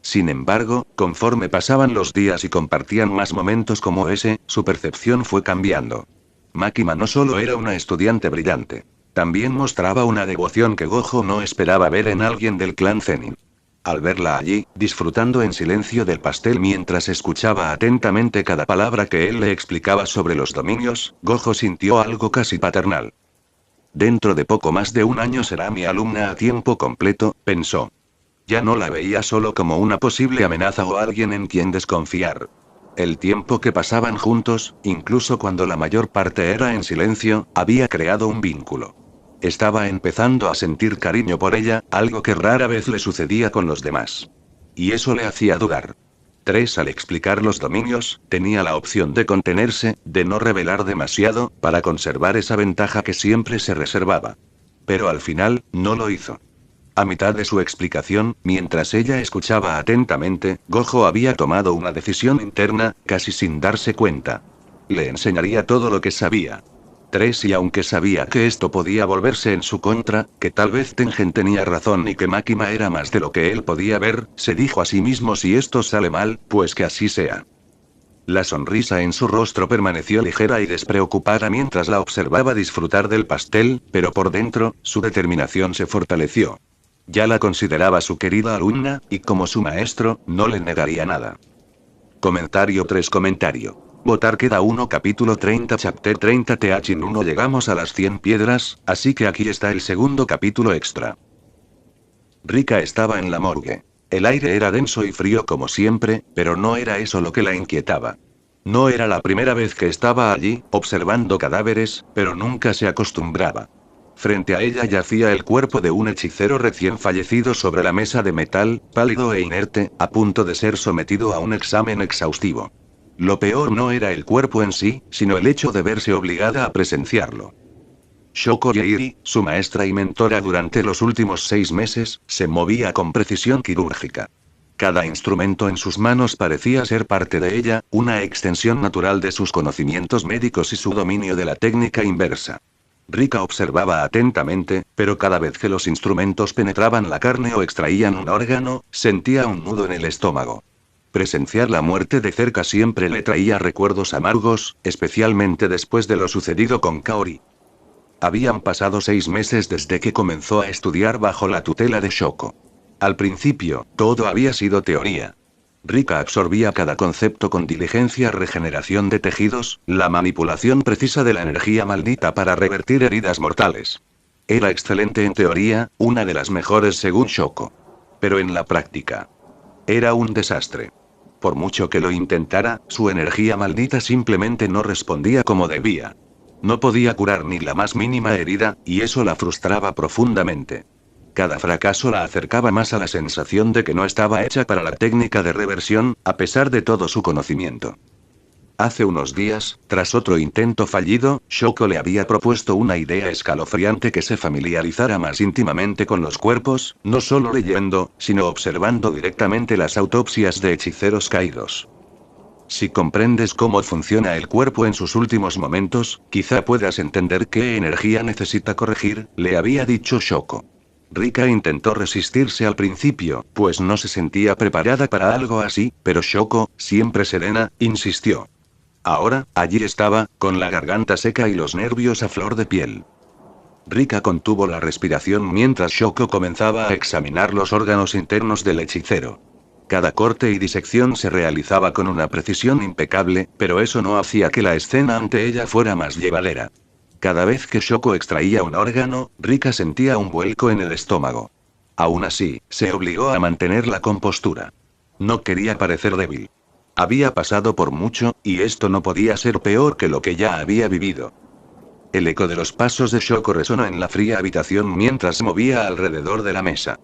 Sin embargo, conforme pasaban los días y compartían más momentos como ese, su percepción fue cambiando. Makima no solo era una estudiante brillante. También mostraba una devoción que Gojo no esperaba ver en alguien del clan Zenin. Al verla allí, disfrutando en silencio del pastel mientras escuchaba atentamente cada palabra que él le explicaba sobre los dominios, Gojo sintió algo casi paternal. Dentro de poco más de un año será mi alumna a tiempo completo, pensó. Ya no la veía solo como una posible amenaza o alguien en quien desconfiar. El tiempo que pasaban juntos, incluso cuando la mayor parte era en silencio, había creado un vínculo. Estaba empezando a sentir cariño por ella, algo que rara vez le sucedía con los demás. Y eso le hacía dudar. 3. Al explicar los dominios, tenía la opción de contenerse, de no revelar demasiado, para conservar esa ventaja que siempre se reservaba. Pero al final, no lo hizo. A mitad de su explicación, mientras ella escuchaba atentamente, Gojo había tomado una decisión interna, casi sin darse cuenta. Le enseñaría todo lo que sabía. 3. Y aunque sabía que esto podía volverse en su contra, que tal vez Tengen tenía razón y que Makima era más de lo que él podía ver, se dijo a sí mismo: si esto sale mal, pues que así sea. La sonrisa en su rostro permaneció ligera y despreocupada mientras la observaba disfrutar del pastel, pero por dentro, su determinación se fortaleció. Ya la consideraba su querida alumna, y como su maestro, no le negaría nada. Comentario 3. Votar queda 1. Capítulo 30 Chapter 30 Th 1. Llegamos a las 100 piedras, así que aquí está el segundo capítulo extra. Rika estaba en la morgue. El aire era denso y frío como siempre, pero no era eso lo que la inquietaba. No era la primera vez que estaba allí, observando cadáveres, pero nunca se acostumbraba. Frente a ella yacía el cuerpo de un hechicero recién fallecido sobre la mesa de metal, pálido e inerte, a punto de ser sometido a un examen exhaustivo. Lo peor no era el cuerpo en sí, sino el hecho de verse obligada a presenciarlo. Shoko Yairi, su maestra y mentora durante los últimos 6 meses, se movía con precisión quirúrgica. Cada instrumento en sus manos parecía ser parte de ella, una extensión natural de sus conocimientos médicos y su dominio de la técnica inversa. Rika observaba atentamente, pero cada vez que los instrumentos penetraban la carne o extraían un órgano, sentía un nudo en el estómago. Presenciar la muerte de cerca siempre le traía recuerdos amargos, especialmente después de lo sucedido con Kaori. Habían pasado 6 meses desde que comenzó a estudiar bajo la tutela de Shoko. Al principio, todo había sido teoría. Rika absorbía cada concepto con diligencia: regeneración de tejidos, la manipulación precisa de la energía maldita para revertir heridas mortales. Era excelente en teoría, una de las mejores según Shoko. Pero en la práctica, era un desastre. Por mucho que lo intentara, su energía maldita simplemente no respondía como debía. No podía curar ni la más mínima herida, y eso la frustraba profundamente. Cada fracaso la acercaba más a la sensación de que no estaba hecha para la técnica de reversión, a pesar de todo su conocimiento. Hace unos días, tras otro intento fallido, Shoko le había propuesto una idea escalofriante: que se familiarizara más íntimamente con los cuerpos, no solo leyendo, sino observando directamente las autopsias de hechiceros caídos. Si comprendes cómo funciona el cuerpo en sus últimos momentos, quizá puedas entender qué energía necesita corregir, le había dicho Shoko. Rika intentó resistirse al principio, pues no se sentía preparada para algo así, pero Shoko, siempre serena, insistió. Ahora, allí estaba, con la garganta seca y los nervios a flor de piel. Rika contuvo la respiración mientras Shoko comenzaba a examinar los órganos internos del hechicero. Cada corte y disección se realizaba con una precisión impecable, pero eso no hacía que la escena ante ella fuera más llevadera. Cada vez que Shoko extraía un órgano, Rika sentía un vuelco en el estómago. Aún así, se obligó a mantener la compostura. No quería parecer débil. Había pasado por mucho, y esto no podía ser peor que lo que ya había vivido. El eco de los pasos de Shoko resonó en la fría habitación mientras se movía alrededor de la mesa.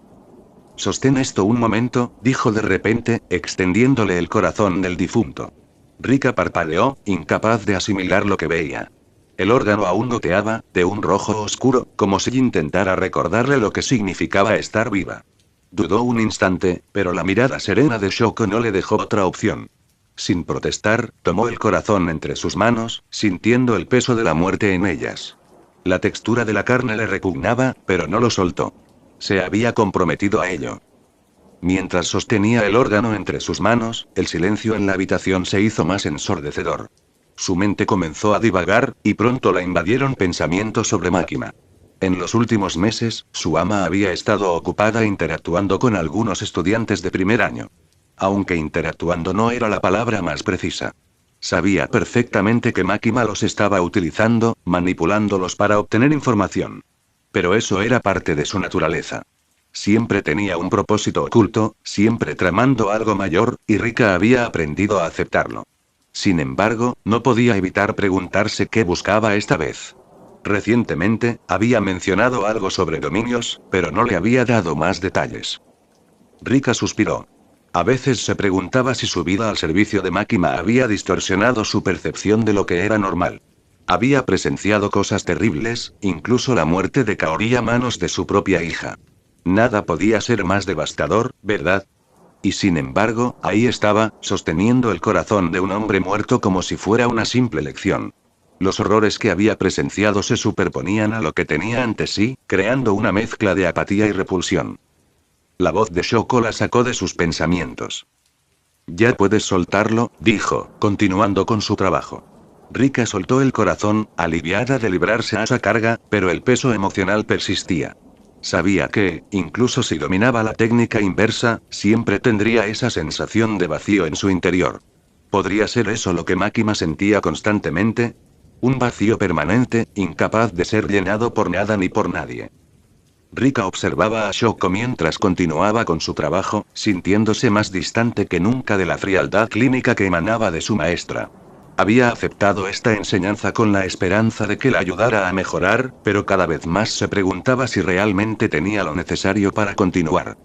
Sostén esto un momento, dijo de repente, extendiéndole el corazón del difunto. Rika parpadeó, incapaz de asimilar lo que veía. El órgano aún goteaba, de un rojo oscuro, como si intentara recordarle lo que significaba estar viva. Dudó un instante, pero la mirada serena de Shoko no le dejó otra opción. Sin protestar, tomó el corazón entre sus manos, sintiendo el peso de la muerte en ellas. La textura de la carne le repugnaba, pero no lo soltó. Se había comprometido a ello. Mientras sostenía el órgano entre sus manos, el silencio en la habitación se hizo más ensordecedor. Su mente comenzó a divagar, y pronto la invadieron pensamientos sobre Makima. En los últimos meses, su ama había estado ocupada interactuando con algunos estudiantes de primer año. Aunque interactuando no era la palabra más precisa. Sabía perfectamente que Makima los estaba utilizando, manipulándolos para obtener información. Pero eso era parte de su naturaleza. Siempre tenía un propósito oculto, siempre tramando algo mayor, y Rika había aprendido a aceptarlo. Sin embargo, no podía evitar preguntarse qué buscaba esta vez. Recientemente, había mencionado algo sobre dominios, pero no le había dado más detalles. Rika suspiró. A veces se preguntaba si su vida al servicio de Makima había distorsionado su percepción de lo que era normal. Había presenciado cosas terribles, incluso la muerte de Kaori a manos de su propia hija. Nada podía ser más devastador, ¿verdad? Y sin embargo, ahí estaba, sosteniendo el corazón de un hombre muerto como si fuera una simple lección. Los horrores que había presenciado se superponían a lo que tenía ante sí, creando una mezcla de apatía y repulsión. La voz de Shoko la sacó de sus pensamientos. Ya puedes soltarlo, dijo, continuando con su trabajo. Rika soltó el corazón, aliviada de librarse a esa carga, pero el peso emocional persistía. Sabía que, incluso si dominaba la técnica inversa, siempre tendría esa sensación de vacío en su interior. ¿Podría ser eso lo que Makima sentía constantemente? Un vacío permanente, incapaz de ser llenado por nada ni por nadie. Rika observaba a Shoko mientras continuaba con su trabajo, sintiéndose más distante que nunca de la frialdad clínica que emanaba de su maestra. Había aceptado esta enseñanza con la esperanza de que la ayudara a mejorar, pero cada vez más se preguntaba si realmente tenía lo necesario para continuar.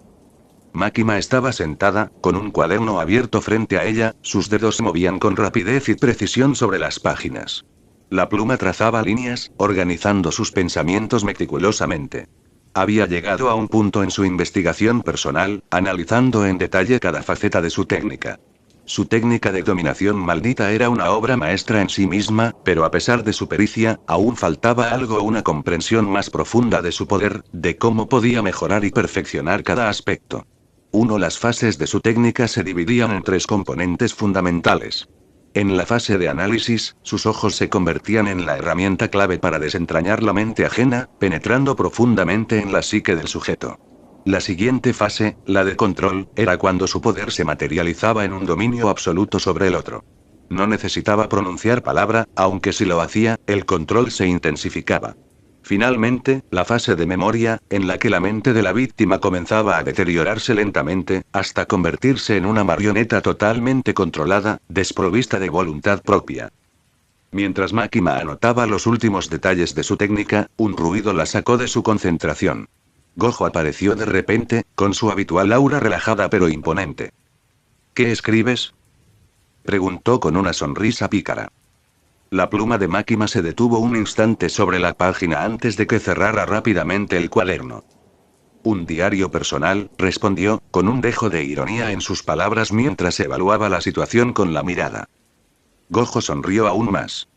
Makima estaba sentada, con un cuaderno abierto frente a ella, sus dedos se movían con rapidez y precisión sobre las páginas. La pluma trazaba líneas, organizando sus pensamientos meticulosamente. Había llegado a un punto en su investigación personal, analizando en detalle cada faceta de su técnica. Su técnica de dominación maldita era una obra maestra en sí misma, pero a pesar de su pericia, aún faltaba algo: una comprensión más profunda de su poder, de cómo podía mejorar y perfeccionar cada aspecto. Las fases de su técnica se dividían en 3 componentes fundamentales. En la fase de análisis, sus ojos se convertían en la herramienta clave para desentrañar la mente ajena, penetrando profundamente en la psique del sujeto. La siguiente fase, la de control, era cuando su poder se materializaba en un dominio absoluto sobre el otro. No necesitaba pronunciar palabra, aunque si lo hacía, el control se intensificaba. Finalmente, la fase de memoria, en la que la mente de la víctima comenzaba a deteriorarse lentamente, hasta convertirse en una marioneta totalmente controlada, desprovista de voluntad propia. Mientras Makima anotaba los últimos detalles de su técnica, un ruido la sacó de su concentración. Gojo apareció de repente, con su habitual aura relajada pero imponente. ¿Qué escribes? Preguntó con una sonrisa pícara. La pluma de Máquina se detuvo un instante sobre la página antes de que cerrara rápidamente el cuaderno. Un diario personal, respondió, con un dejo de ironía en sus palabras mientras evaluaba la situación con la mirada. Gojo sonrió aún más.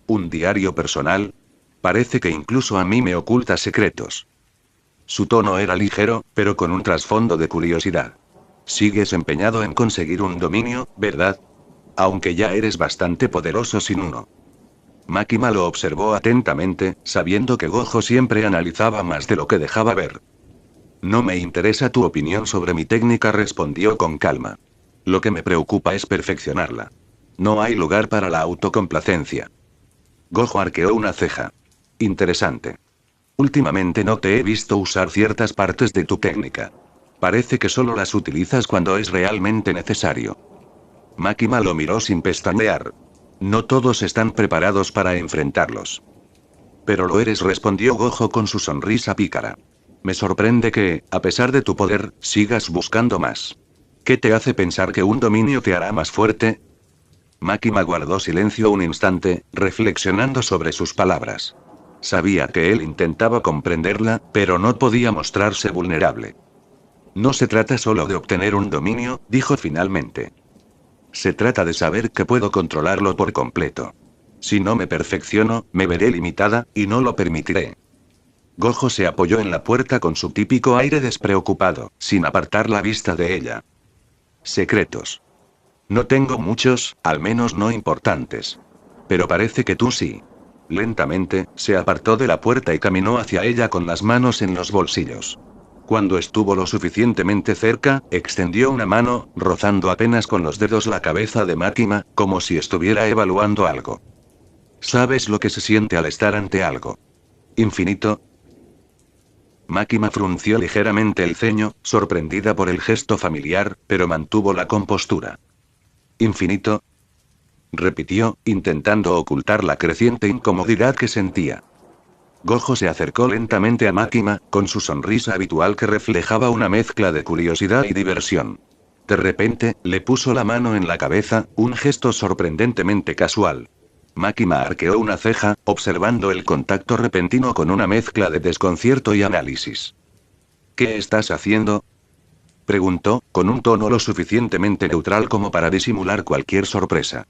¿Un diario personal? Parece que incluso a mí me oculta secretos. Su tono era ligero, pero con un trasfondo de curiosidad. Sigues empeñado en conseguir un dominio, ¿verdad? Aunque ya eres bastante poderoso sin uno. Máquina lo observó atentamente, sabiendo que Gojo siempre analizaba más de lo que dejaba ver. No me interesa tu opinión sobre mi técnica, respondió con calma. Lo que me preocupa es perfeccionarla. No hay lugar para la autocomplacencia. Gojo arqueó una ceja. Interesante. Últimamente no te he visto usar ciertas partes de tu técnica. Parece que solo las utilizas cuando es realmente necesario. Máquina lo miró sin pestañear. No todos están preparados para enfrentarlos. Pero lo eres, respondió Gojo con su sonrisa pícara. Me sorprende que, a pesar de tu poder, sigas buscando más. ¿Qué te hace pensar que un dominio te hará más fuerte? Máquina guardó silencio un instante, reflexionando sobre sus palabras. Sabía que él intentaba comprenderla, pero no podía mostrarse vulnerable. No se trata solo de obtener un dominio, dijo finalmente. Se trata de saber que puedo controlarlo por completo. Si no me perfecciono, me veré limitada, y no lo permitiré. Gojo se apoyó en la puerta con su típico aire despreocupado, sin apartar la vista de ella. Secretos. No tengo muchos, al menos no importantes. Pero parece que tú sí. Lentamente, se apartó de la puerta y caminó hacia ella con las manos en los bolsillos. Cuando estuvo lo suficientemente cerca, extendió una mano, rozando apenas con los dedos la cabeza de Máquina, como si estuviera evaluando algo. ¿Sabes lo que se siente al estar ante algo infinito? Máquina frunció ligeramente el ceño, sorprendida por el gesto familiar, pero mantuvo la compostura. ¿Infinito? Repitió, intentando ocultar la creciente incomodidad que sentía. Gojo se acercó lentamente a Máquina, con su sonrisa habitual que reflejaba una mezcla de curiosidad y diversión. De repente, le puso la mano en la cabeza, un gesto sorprendentemente casual. Máquina arqueó una ceja, observando el contacto repentino con una mezcla de desconcierto y análisis. ¿Qué estás haciendo?, preguntó, con un tono lo suficientemente neutral como para disimular cualquier sorpresa.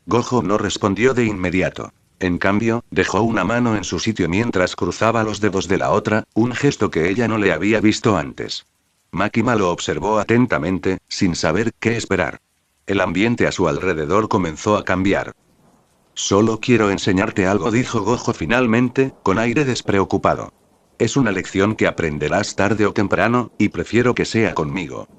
Gojo no respondió de inmediato. En cambio, dejó una mano en su sitio mientras cruzaba los dedos de la otra, un gesto que ella no le había visto antes. Máquina lo observó atentamente, sin saber qué esperar. El ambiente a su alrededor comenzó a cambiar. Solo quiero enseñarte algo, dijo Gojo finalmente, con aire despreocupado. Es una lección que aprenderás tarde o temprano, y prefiero que sea conmigo.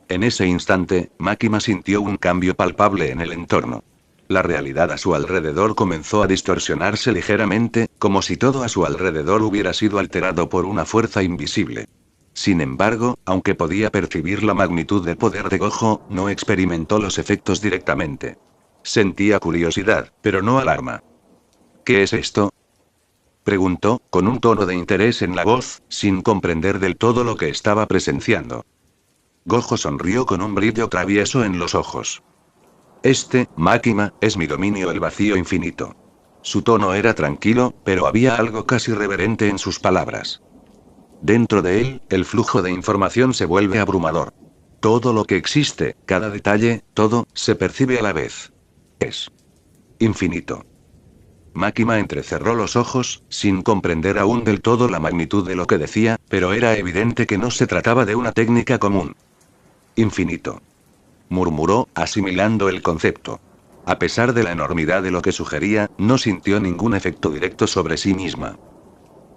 En ese instante, Máquina sintió un cambio palpable en el entorno. La realidad a su alrededor comenzó a distorsionarse ligeramente, como si todo a su alrededor hubiera sido alterado por una fuerza invisible. Sin embargo, aunque podía percibir la magnitud del poder de Gojo, no experimentó los efectos directamente. Sentía curiosidad, pero no alarma. ¿Qué es esto?, preguntó, con un tono de interés en la voz, sin comprender del todo lo que estaba presenciando. Gojo sonrió con un brillo travieso en los ojos. Máquina, es mi dominio, el vacío infinito. Su tono era tranquilo, pero había algo casi reverente en sus palabras. Dentro de él, el flujo de información se vuelve abrumador. Todo lo que existe, cada detalle, todo, se percibe a la vez. Es infinito. Máquina entrecerró los ojos, sin comprender aún del todo la magnitud de lo que decía, pero era evidente que no se trataba de una técnica común. Infinito, murmuró, asimilando el concepto. A pesar de la enormidad de lo que sugería, no sintió ningún efecto directo sobre sí misma.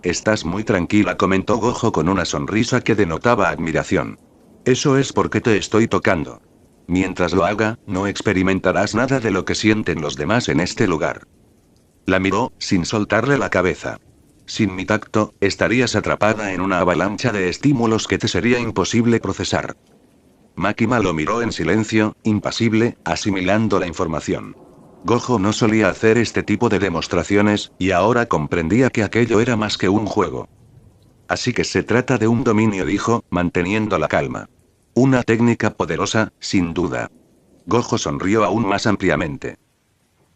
Estás muy tranquila, comentó Gojo con una sonrisa que denotaba admiración. Eso es porque te estoy tocando. Mientras lo haga, no experimentarás nada de lo que sienten los demás en este lugar. La miró, sin soltarle la cabeza. Sin mi tacto, estarías atrapada en una avalancha de estímulos que te sería imposible procesar. Máquina lo miró en silencio, impasible, asimilando la información. Gojo no solía hacer este tipo de demostraciones, y ahora comprendía que aquello era más que un juego. Así que se trata de un dominio, dijo, manteniendo la calma. Una técnica poderosa, sin duda. Gojo sonrió aún más ampliamente.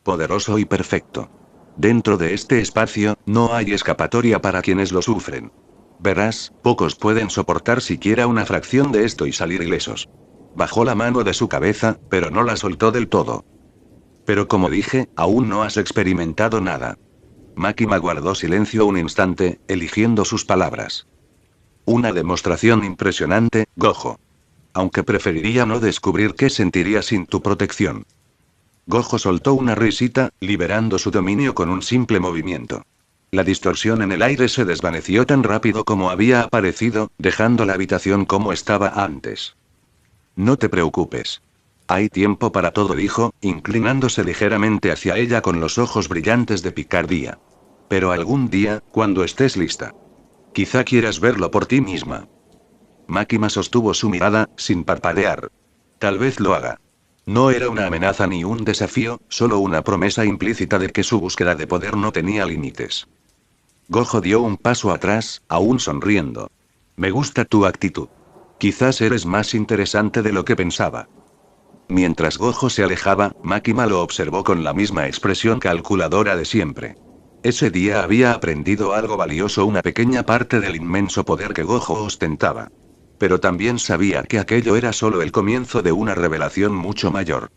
Poderoso y perfecto. Dentro de este espacio, no hay escapatoria para quienes lo sufren. Verás, pocos pueden soportar siquiera una fracción de esto y salir ilesos. Bajó la mano de su cabeza, pero no la soltó del todo. Pero como dije, aún no has experimentado nada. Makima guardó silencio un instante, eligiendo sus palabras. Una demostración impresionante, Gojo. Aunque preferiría no descubrir qué sentiría sin tu protección. Gojo soltó una risita, liberando su dominio con un simple movimiento. La distorsión en el aire se desvaneció tan rápido como había aparecido, dejando la habitación como estaba antes. No te preocupes. Hay tiempo para todo, dijo, inclinándose ligeramente hacia ella con los ojos brillantes de picardía. Pero algún día, cuando estés lista. Quizá quieras verlo por ti misma. Makima sostuvo su mirada, sin parpadear. Tal vez lo haga. No era una amenaza ni un desafío, solo una promesa implícita de que su búsqueda de poder no tenía límites. Gojo dio un paso atrás, aún sonriendo. Me gusta tu actitud. Quizás eres más interesante de lo que pensaba. Mientras Gojo se alejaba, Makima lo observó con la misma expresión calculadora de siempre. Ese día había aprendido algo valioso, una pequeña parte del inmenso poder que Gojo ostentaba. Pero también sabía que aquello era solo el comienzo de una revelación mucho mayor.